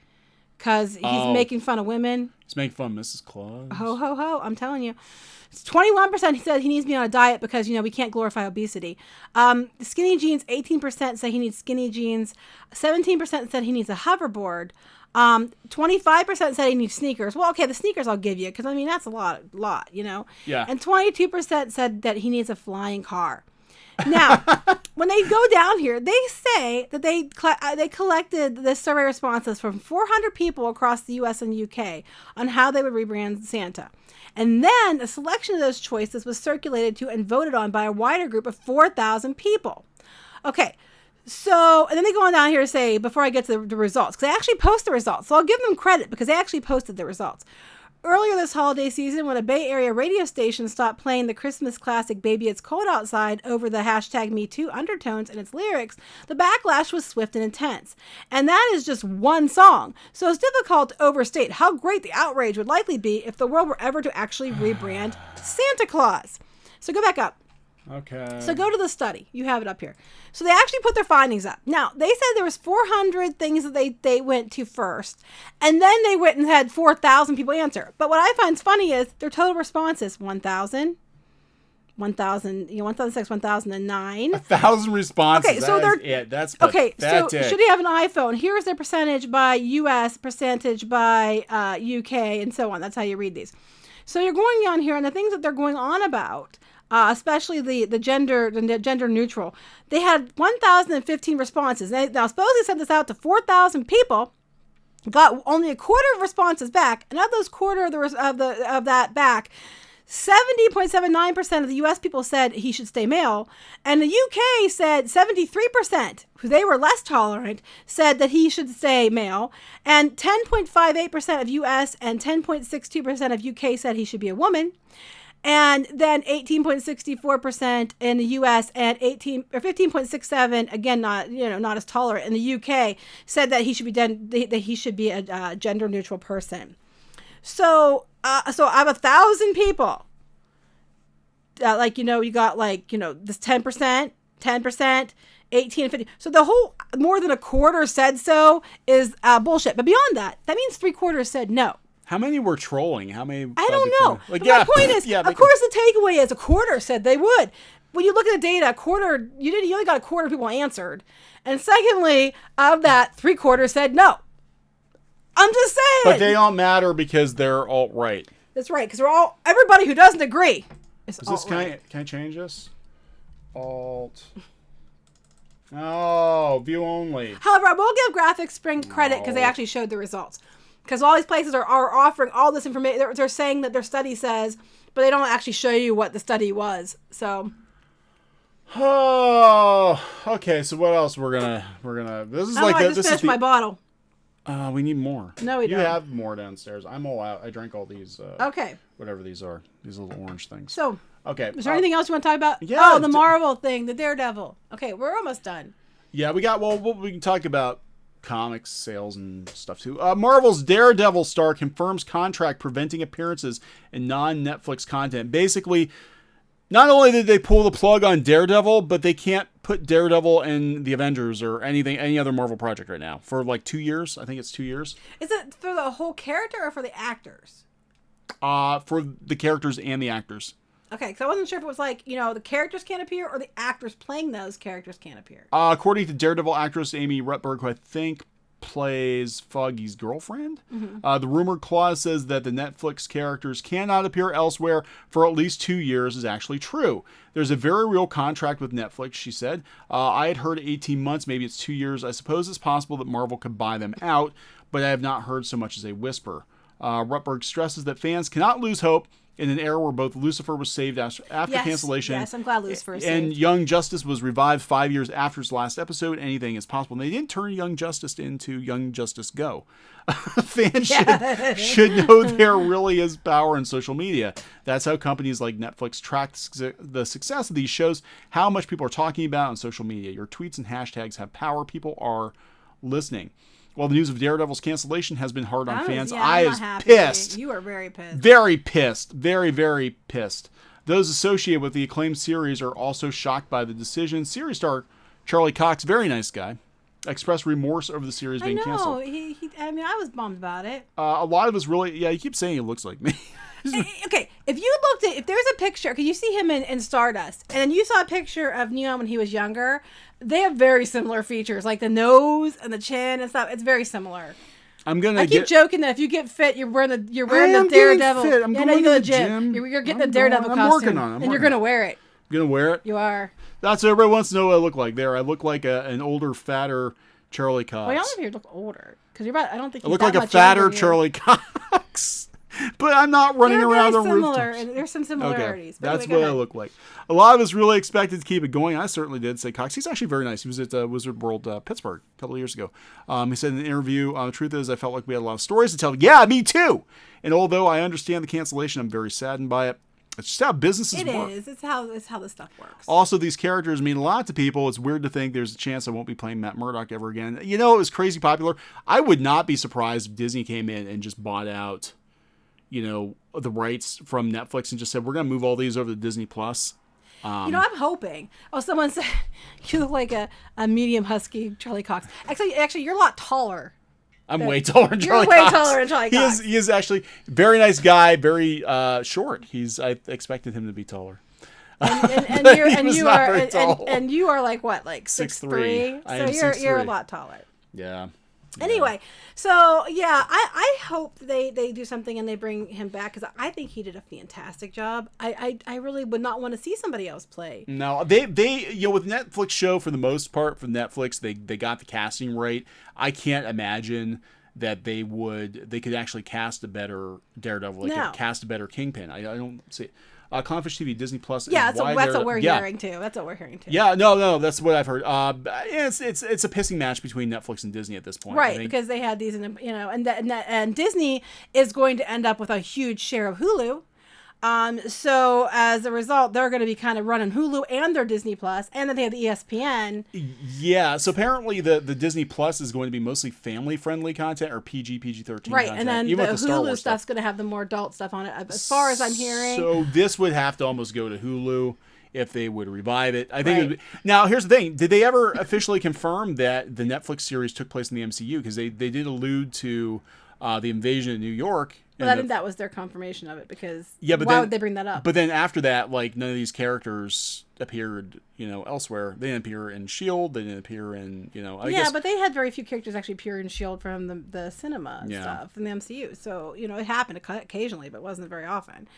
Because he's making fun of women. He's making fun of Mrs. Claus. Ho ho ho. I'm telling you. 21% said he needs to be on a diet because, we can't glorify obesity. Skinny jeans, 18% say he needs skinny jeans. 17% said he needs a hoverboard. 25% said he needs sneakers. Well, okay, the sneakers I'll give you because, that's a lot, Yeah. And 22% said that he needs a flying car. Now, when they go down here, they say that they collected the survey responses from 400 people across the U.S. and UK on how they would rebrand Santa. And then a selection of those choices was circulated to and voted on by a wider group of 4,000 people. Okay, so, and then they go on down here to say, before I get to the results, because they actually post the results. So I'll give them credit because they actually posted the results. Earlier this holiday season, when a Bay Area radio station stopped playing the Christmas classic Baby It's Cold Outside over the hashtag #MeToo undertones in its lyrics, the backlash was swift and intense. And that is just one song. So it's difficult to overstate how great the outrage would likely be if the world were ever to actually rebrand Santa Claus. So go back up. Okay. So go to the study. You have it up here. So they actually put their findings up. Now, they said there was 400 things that they went to first. And then they went and had 4,000 people answer. But what I find funny is their total responses, 1,000, 1,006, 1,009. 1,000 responses. Okay, so that's okay. Pathetic. So should he have an iPhone? Here's their percentage by U.S., percentage by U.K., and so on. That's how you read these. So you're going on here, and the things that they're going on about, especially the gender neutral, they had 1,015 responses. Now, suppose they sent this out to 4,000 people, got only a quarter of responses back, and of those quarter of that back, 70.79% of the U.S. people said he should stay male, and the U.K. said 73%, who they were less tolerant, said that he should stay male, and 10.58% of U.S. and 10.62% of U.K. said he should be a woman, and then 18.64% in the U.S. and 15.67%, again not as tolerant in the U.K., said that he should be a gender neutral person. So I have 1,000 people. You got this 10%, 18, 50. So the whole more than a quarter said so is bullshit. But beyond that means 3/4 said no. How many were trolling? How many? I don't know. My point is, of course, the takeaway is a quarter said they would. When you look at the data, a quarter, you only got a quarter of people answered. And secondly, of that, 3/4 said no. I'm just saying. But they don't matter because they're alt-right. That's right, because everybody who doesn't agree is alt-right. Can I change this? Alt. Oh, view only. However, I will give Graphic Spring credit because they actually showed the results. Because all these places are offering all this information. They're saying that their study says, but they don't actually show you what the study was. So. Oh, okay. So what else we're gonna? This is I just finished my bottle. We need more. No, we don't. You have more downstairs. I'm all out. I drank all these. Okay. Whatever these are. These little orange things. So, okay. is there anything else you want to talk about? Yeah. Oh, the Marvel thing, the Daredevil. Okay, we're almost done. Yeah, we can talk about comics sales and stuff too. Marvel's Daredevil star confirms contract preventing appearances in non-Netflix content. Basically, not only did they pull the plug on Daredevil, but they can't put Daredevil in the Avengers or any other Marvel project right now for like 2 years. I think it's 2 years. Is it for the whole character or for the actors? For the characters and the actors. Okay, because I wasn't sure if it was like, the characters can't appear or the actors playing those characters can't appear. According to Daredevil actress Amy Rutberg, who I think plays Foggy's girlfriend, the rumored clause says that the Netflix characters cannot appear elsewhere for at least 2 years is actually true. There's a very real contract with Netflix, she said. I had heard 18 months, maybe it's 2 years. I suppose it's possible that Marvel could buy them out, but I have not heard so much as a whisper. Rutberg stresses that fans cannot lose hope in an era where both Lucifer was saved after cancellation. Yes, I'm glad Lucifer is and saved. Young Justice was revived 5 years after his last episode. Anything is possible. And they didn't turn Young Justice into Young Justice Go. Fans should know there really is power in social media. That's how companies like Netflix track the success of these shows, how much people are talking about on social media. Your tweets and hashtags have power. People are listening. Well, the news of Daredevil's cancellation has been hard on fans. I was pissed. You were very pissed. Very pissed. Very, very pissed. Those associated with the acclaimed series are also shocked by the decision. Series star Charlie Cox, very nice guy, expressed remorse over the series being canceled. I was bummed about it. A lot of us really, he keeps saying he looks like me. Okay, if there's a picture, because you see him in Stardust, and then you saw a picture of Neon when he was younger, they have very similar features, like the nose and the chin and stuff. It's very similar. I keep joking that if you get fit, you're wearing the Daredevil. Fit. I'm going to the gym. You're getting the Daredevil costume. I'm working on it. And you're going to wear it. You're going to wear it? You are. That's what everybody wants to know what I look like there. I look like an older, fatter Charlie Cox. Well, I don't know if you look older. Because I don't think I look like a fatter Charlie Cox. But I'm not running around the rooftops. There's some similarities. Okay. That's what I look like. A lot of us really expected to keep it going. I certainly did. Say Cox. He's actually very nice. He was at Wizard World Pittsburgh a couple of years ago. He said in an interview, the truth is I felt like we had a lot of stories to tell. Yeah, me too. And although I understand the cancellation, I'm very saddened by it. It's just how businesses work. It is. It's how this stuff works. Also, these characters mean a lot to people. It's weird to think there's a chance I won't be playing Matt Murdock ever again. It was crazy popular. I would not be surprised if Disney came in and just bought out the rights from Netflix and just said, we're going to move all these over to Disney Plus. I'm hoping. Oh, someone said you look like a medium husky Charlie Cox. Actually, you're a lot taller. I'm way taller than Charlie Cox. You're way taller than Charlie Cox. He is actually very nice guy, very short. I expected him to be taller. And you are like what, like 6'3"? So you're a lot taller. Yeah. Anyway, so yeah, I hope they do something and they bring him back because I think he did a fantastic job. I really would not want to see somebody else play. No, they with Netflix show for the most part from Netflix they got the casting right. I can't imagine that they could actually cast a better Daredevil, could cast a better Kingpin. I don't see it. CLOWNFISH TV, Disney Plus. Yeah, that's what we're hearing too. That's what we're hearing too. Yeah, no, that's what I've heard. It's a pissing match between Netflix and Disney at this point, right? Because they had these, and Disney is going to end up with a huge share of Hulu. So as a result, they're going to be kind of running Hulu and their Disney Plus, and then they have the ESPN. Yeah. So apparently the Disney Plus is going to be mostly family friendly content or PG-13 right, content. And then the Hulu stuff's going to have the more adult stuff on it, as far as I'm hearing. So this would have to almost go to Hulu if they would revive it. I think. Now here's the thing: did they ever officially confirm that the Netflix series took place in the MCU? Because they did allude to the invasion of New York. But I think that was their confirmation of it because why would they bring that up? But then after that, none of these characters appeared, elsewhere. They didn't appear in S.H.I.E.L.D. They didn't appear in, I guess. But they had very few characters actually appear in S.H.I.E.L.D. from the cinema stuff in the MCU. So, it happened occasionally, but wasn't very often.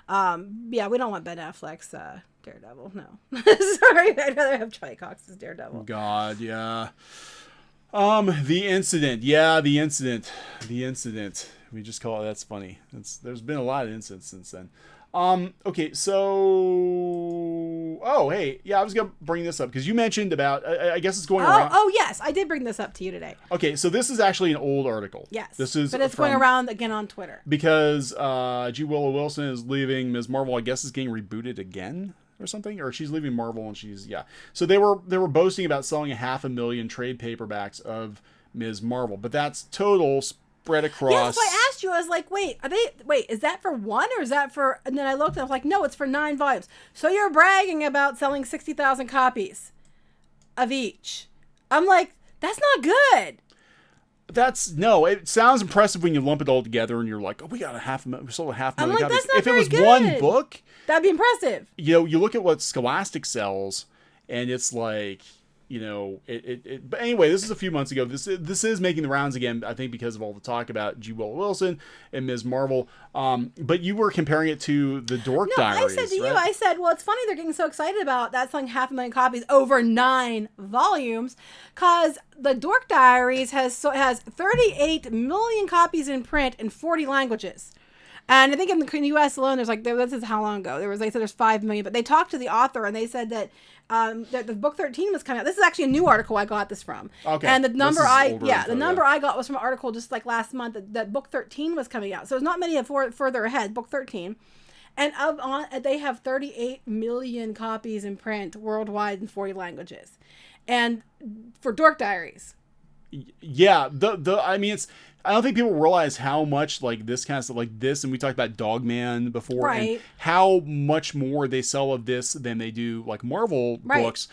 We don't want Ben Affleck's Daredevil. No. Sorry, I'd rather have Charlie Cox as Daredevil. God, yeah. The incident. Yeah, the incident. We just call it, that's funny. There's been a lot of incidents since then. Okay, so Oh, hey, yeah, I was gonna bring this up because you mentioned about. I guess it's going around. Oh, yes, I did bring this up to you today. Okay, so this is actually an old article. Yes, this is. But it's going around again on Twitter because G. Willow Wilson is leaving Ms. Marvel. I guess is getting rebooted again or something, or she's leaving Marvel and she's So they were boasting about selling 500,000 trade paperbacks of Ms. Marvel, but that's total spread across. Yeah, so I asked you. I was like, wait, is that for one or is that for? And then I looked and I was like, no, it's for 9 volumes. So you're bragging about selling 60,000 copies of each. I'm like, that's not good. It sounds impressive when you lump it all together and you're like, oh, we sold 500,000 I'm like, copies. that's not if it very was good. One book, that'd be impressive. You look at what Scholastic sells, and it's like, but anyway, this is a few months ago. This is making the rounds again, I think, because of all the talk about G. Willow Wilson and Ms. Marvel. But you were comparing it to the Dork Diaries. I said to right? you, I said, well, it's funny they're getting so excited about that selling 500,000 copies over 9 volumes, because the Dork Diaries has 38 million copies in print in 40 languages. And I think in the U.S. alone, this is how long ago? They said there's 5 million, but they talked to the author and they said that the book 13 was coming out. This is actually a new article I got this from. Okay. And the number I got was from an article just like last month that book 13 was coming out. So it's not many further ahead, book 13. And they have 38 million copies in print worldwide in 40 languages. And for Dork Diaries. Yeah, I don't think people realize how much like this kind of stuff, like this, and we talked about Dogman before, right? And how much more they sell of this than they do like Marvel books,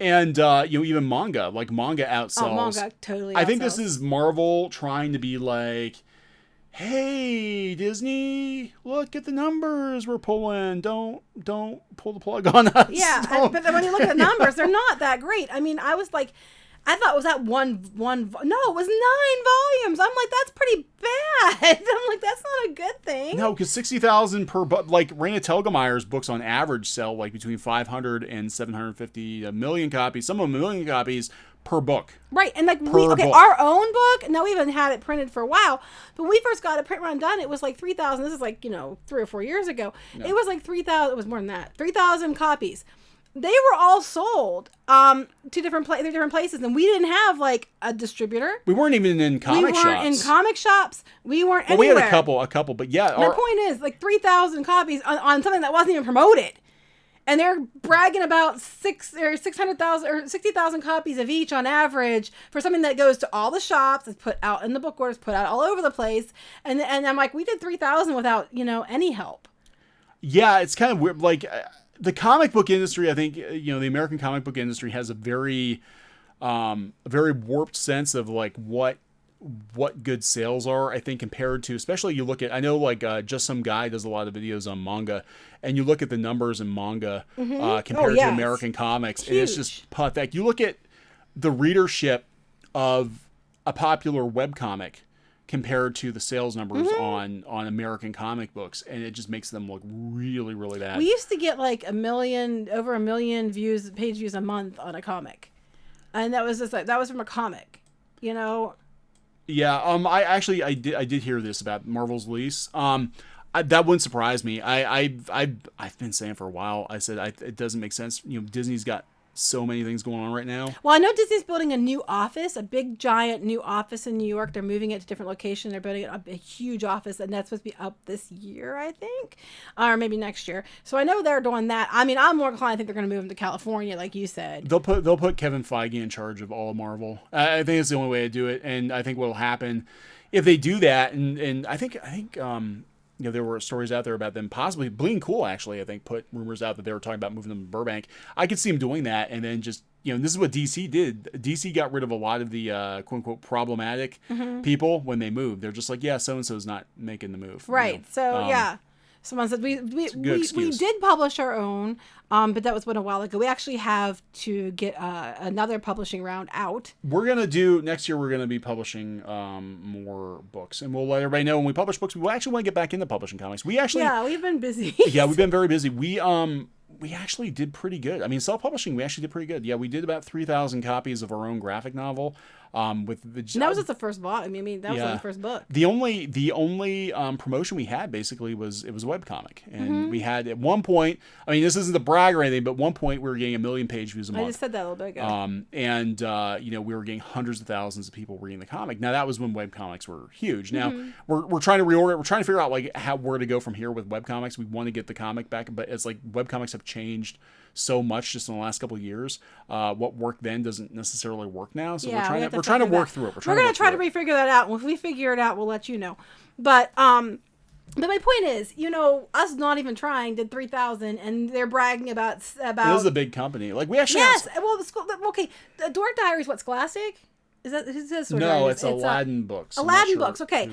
and even manga. Like manga outsells. Oh, manga totally. I think this is Marvel trying to be like, hey Disney, look at the numbers we're pulling. Don't pull the plug on us. Yeah, but when you look at the numbers, they're not that great. I mean, I was like. I thought, was that one? No, it was 9 volumes. I'm like, that's pretty bad. I'm like, that's not a good thing. No, because 60,000 per book. Like Raina Telgemeier's books on average sell like between 500 and 750 million copies. Some of them 1 million copies per book. Right, and like our own book. Now we haven't had it printed for a while, but when we first got a print run done, it was like 3,000. This is like 3 or 4 years ago. No. It was like 3,000. It was more than that. 3,000 copies. They were all sold to different places, and we didn't have like a distributor. We weren't even in comic shops. We weren't in comic shops. We weren't anywhere. We had a couple, but yeah. My point is like 3,000 copies on something that wasn't even promoted, and they're bragging about 600,000 or 60,000 copies of each on average for something that goes to all the shops, is put out in the book orders, put out all over the place, and I'm like, we did 3,000 without any help. Yeah, it's kind of weird, like. The comic book industry, I think, the American comic book industry has a very warped sense of like what good sales are, I think, compared to, especially you look at, I know like Just Some Guy does a lot of videos on manga, and you look at the numbers in manga compared to American comics, and it's just pathetic. You look at the readership of a popular webcomic compared to the sales numbers on American comic books, and it just makes them look really, really bad. We used to get like over a million page views a month on a comic, and that was just like that was from a comic, Yeah, I did hear this about Marvel's release. That wouldn't surprise me. I've been saying for a while. I said it doesn't make sense. Disney's got so many things going on right now. Well, I know Disney's building a new office, a big giant new office in New York. They're moving it to different locations. They're building a huge office, and that's supposed to be up this year, I think, or maybe next year. So I know they're doing that. I mean, I'm more inclined to think they're going to move them to California, like you said. They'll put Kevin Feige in charge of all of Marvel. I think it's the only way to do it, and I think what'll happen if they do that, and I think there were stories out there about them possibly Bleeding Cool, actually, I think, put rumors out that they were talking about moving them to Burbank. I could see them doing that, and then just, this is what DC did. DC got rid of a lot of the quote-unquote problematic people when they moved. They're just like, yeah, so-and-so's not making the move. Right, yeah. Someone said we did publish our own, but that was a while ago. We actually have to get another publishing round out. Next year we're going to be publishing more books, and we'll let everybody know when we publish books. We actually want to get back into publishing comics. We've been busy. Yeah, we've been very busy. We actually did pretty good. I mean, self-publishing, we actually did pretty good. Yeah, we did about 3,000 copies of our own graphic novel. With the And that was just the first book. I mean, that was only the first book. The only promotion we had basically was a webcomic, and we had at one point. I mean, this isn't the brag or anything, but at one point we were getting 1 million page views a month. I just said that a little bit ago. And we were getting hundreds of thousands of people reading the comic. Now that was when webcomics were huge. Now we're trying to reorder. We're trying to figure out like where to go from here with webcomics. We want to get the comic back, but it's like webcomics have changed so much just in the last couple of years. What worked then doesn't necessarily work now. So we're trying to work through it. We're going to try to refigure that out. And if we figure it out, we'll let you know. But my point is, us not even trying did 3,000, and they're bragging about. This is a big company. Like we actually. Yes. Well, okay. The Dork Diaries. What, Scholastic? Is that who's this? No, it's Aladdin Books. Aladdin Books. Okay.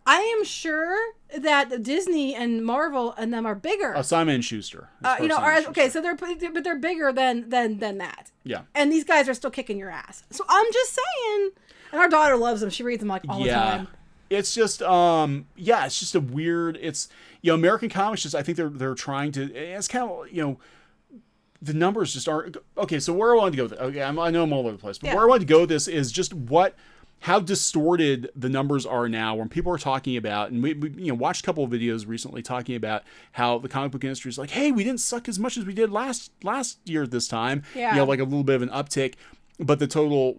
I am sure that Disney and Marvel and them are bigger. Simon and Schuster. Okay, so they're bigger than that. Yeah. And these guys are still kicking your ass. So I'm just saying. And our daughter loves them. She reads them like all the time. It's just it's just a weird. It's American comics. Just I think they're trying to. It's kind of the numbers just aren't okay. So where I wanted to go with it. Okay, I know I'm all over the place, but where I wanted to go with this is just how distorted the numbers are now when people are talking about, and we watched a couple of videos recently talking about how the comic book industry is like, hey, we didn't suck as much as we did last year at this time. Yeah. Like a little bit of an uptick, but the total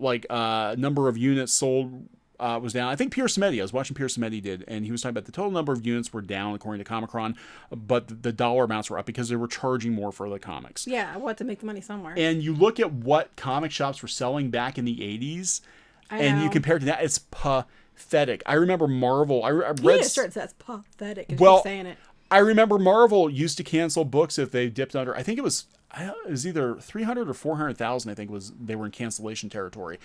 number of units sold was down. I think Pierce Smeddy, I was watching Pierce Smeddy did, and he was talking about the total number of units were down according to Comicron, but the dollar amounts were up because they were charging more for the comics. Yeah, I want to make the money somewhere. And you look at what comic shops were selling back in the 80s, and you compare it to that, it's pathetic. I remember Marvel. I read. You just started that's pathetic. Well, keep saying it. I remember Marvel used to cancel books if they dipped under. I think it was either 300 or 400,000. I think they were in cancellation territory.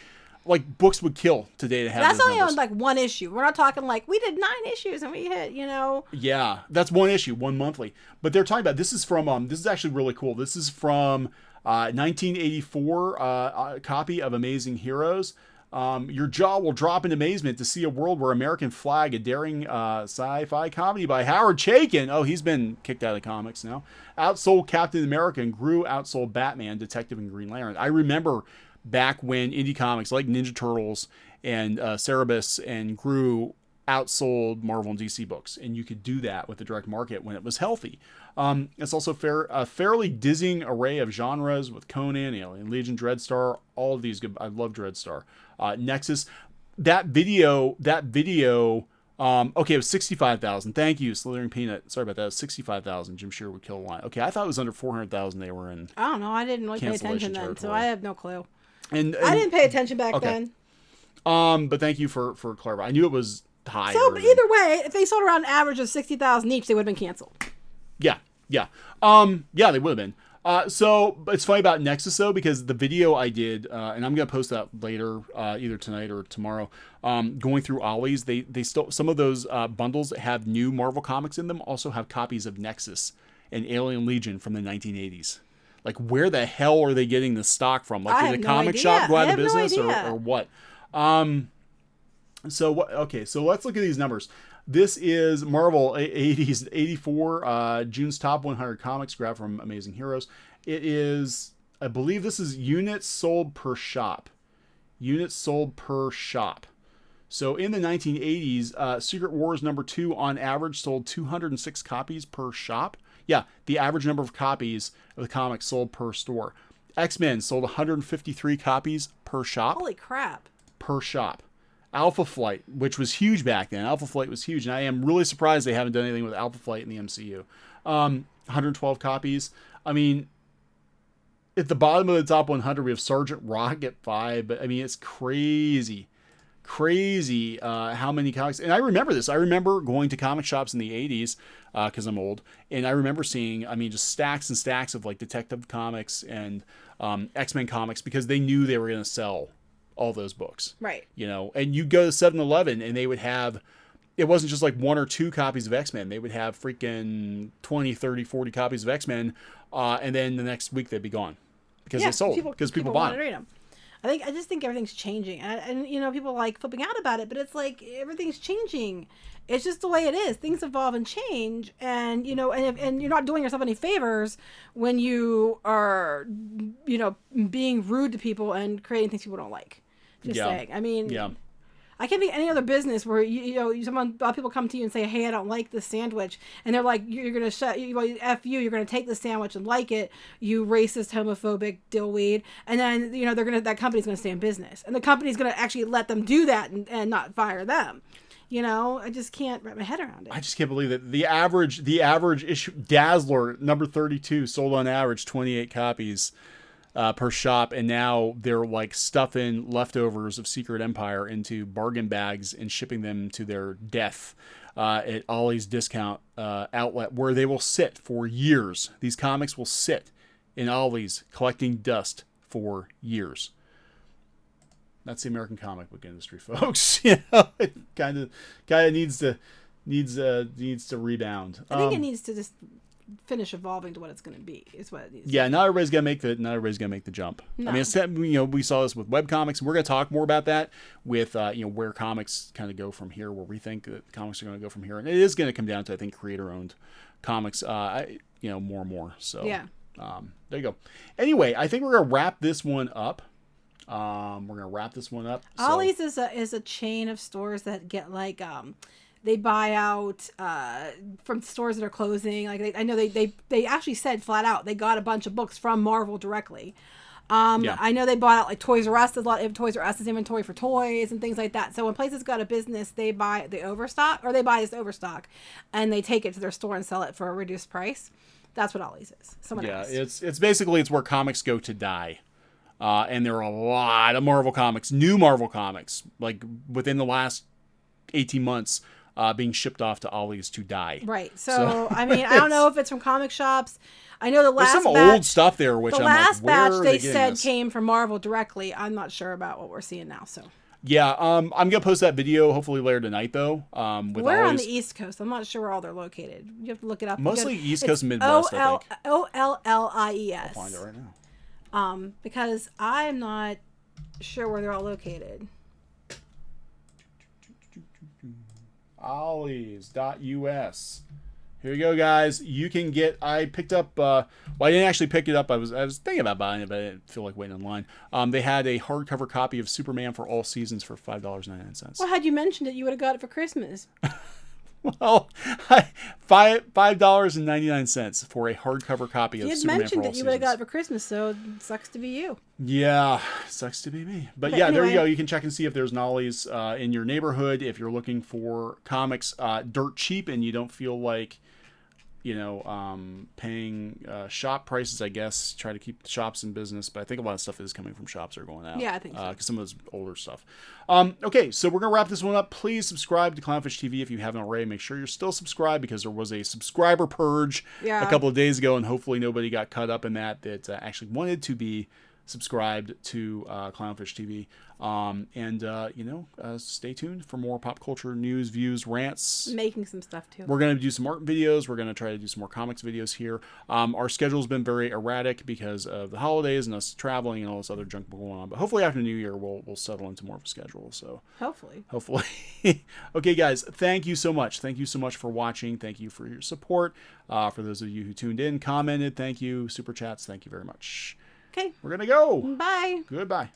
Like books would kill today to have. That's those only numbers. on like one issue. We're not talking like we did 9 issues and we hit. Yeah, that's one issue, one monthly. But they're talking about this is from. This is actually really cool. This is from 1984 copy of Amazing Heroes. Your jaw will drop in amazement to see a world where American Flag, a daring sci-fi comedy by Howard Chaykin. Oh, he's been kicked out of comics now. Outsold Captain America and grew outsold Batman, Detective, and Green Lantern. I remember back when indie comics like Ninja Turtles and Cerebus and Gru outsold Marvel and DC books, and you could do that with the direct market when it was healthy. It's also a fairly dizzying array of genres with Conan, Alien Legion, Dreadstar, all of these good. I love Dreadstar. Nexus. That video. Okay, it was 65,000. Thank you, Slithering Peanut. Sorry about that. It was 65,000. Jim Shear would kill a line. Okay, I thought it was under 400,000. They were in. I don't know. I didn't really pay attention then, so I have no clue. And I didn't pay attention back then. But thank you for clarifying. I knew it was high. So, but either way, if they sold around an average of 60,000 each, they would have been canceled. Yeah. They would have been. So it's funny about Nexus though, because the video I did, and I'm gonna post that later, either tonight or tomorrow. Going through Ollie's, they still some of those bundles that have new Marvel comics in them also have copies of Nexus and Alien Legion from the 1980s. Like, where the hell are they getting the stock from? Like, did a comic shop go out of business or what? So let's look at these numbers. This is Marvel 80s 84 June's top 100 comics graph from Amazing Heroes. It is, I believe this is units sold per shop. So in the 1980s, Secret Wars #2 on average sold 206 copies per shop. Yeah, the average number of copies of the comics sold per store. X-Men sold 153 copies per shop. Holy crap. Per shop. Alpha Flight, which was huge back then. Alpha Flight was huge, and I am really surprised they haven't done anything with Alpha Flight in the MCU. 112 copies. I mean, at the bottom of the top 100, we have Sergeant Rock at 5, but I mean, it's crazy how many comics. And I remember this. I remember going to comic shops in the 80s, because I'm old, and I remember seeing, I mean, just stacks and stacks of like Detective Comics and X-Men comics, because they knew they were going to sell all those books. Right. And you go to 7-Eleven and they would have, it wasn't just like 1 or 2 copies of X-Men. They would have freaking 20, 30, 40 copies of X-Men. And then the next week they'd be gone because they sold, because people bought them. I just think everything's changing, and people like flipping out about it, but it's like everything's changing. It's just the way it is. Things evolve and change, and and you're not doing yourself any favors when you are being rude to people and creating things people don't like. Just Yeah. saying. I mean, Yeah. I can't think of any other business where a lot of people come to you and say, "Hey, I don't like this sandwich," and they're like, "You're gonna f you. You're gonna take the sandwich and like it, you racist, homophobic dillweed," and then that company's gonna stay in business, and the company's gonna actually let them do that and not fire them. I just can't wrap my head around it. I just can't believe that the average issue Dazzler number 32 sold on average 28 copies per shop, and now they're like stuffing leftovers of Secret Empire into bargain bags and shipping them to their death at Ollie's discount outlet, where they will sit for years. These comics will sit in Ollie's collecting dust for years. That's the American comic book industry, folks. It kind of needs to rebound. I think it needs to just finish evolving to what it's going to be. Is what it needs. Yeah, not everybody's gonna make the jump. No. I mean, we saw this with webcomics. We're gonna talk more about that with where comics kind of go from here, where we think that comics are gonna go from here, and it is gonna come down to, I think, creator-owned comics. More and more. So yeah. There you go. Anyway, I think we're gonna wrap this one up. Ollie's is a chain of stores that get they buy out from stores that are closing. I know they actually said flat out they got a bunch of books from Marvel directly. I know they bought out Toys R Us. There's a lot of Toys R Us's inventory for toys and things like that. So when places got a business, they buy the overstock, or they buy this overstock, and they take it to their store and sell it for a reduced price. That's what Ollie's is. It's basically where comics go to die. And there are a lot of Marvel comics, new Marvel comics, like within the last 18 months, being shipped off to Ollie's to die. Right. So I mean, I don't know if it's from comic shops. I know the last there's some batch, old stuff there, which the I'm last like, where batch are they getting said this? came from Marvel directly. I'm not sure about what we're seeing now. So yeah, I'm gonna post that video hopefully later tonight though. With we're Ollie's. on the East Coast. I'm not sure where all they're located. You have to look it up. Mostly East Coast, Midwest. I think. OLLIES. I'll find it right now. Because I'm not sure where they're all located. Ollies.us. Here you go, guys. You can get. I picked up. I didn't actually pick it up. I was thinking about buying it, but I didn't feel like waiting in line. They had a hardcover copy of Superman for all seasons for $5.99. Well, had you mentioned it, you would have got it for Christmas. Well, $5.99 for a hardcover copy of Superman for all seasons. You had mentioned that you would have got it for Christmas, so it sucks to be you. Yeah, sucks to be me. But yeah, anyway. There you go. You can check and see if there's an Ollie's in your neighborhood. If you're looking for comics dirt cheap and you don't feel like, paying shop prices, I guess, try to keep the shops in business. But I think a lot of stuff is coming from shops that are going out. Yeah, I think so. Because some of those older stuff. Okay, so we're going to wrap this one up. Please subscribe to Clownfish TV if you haven't already. Make sure you're still subscribed because there was a subscriber purge a couple of days ago, and hopefully nobody got caught up in that actually wanted to be subscribed to Clownfish TV. Stay tuned for more pop culture news, views, rants. Making some stuff too. We're going to do some art videos. We're going to try to do some more comics videos here. Our schedule's been very erratic because of the holidays and us traveling and all this other junk going on. But hopefully after New Year, we'll settle into more of a schedule. So hopefully. Okay, guys, thank you so much. Thank you so much for watching. Thank you for your support. For those of you who tuned in, commented, thank you. Super chats, thank you very much. Okay. We're going to go. Bye. Goodbye.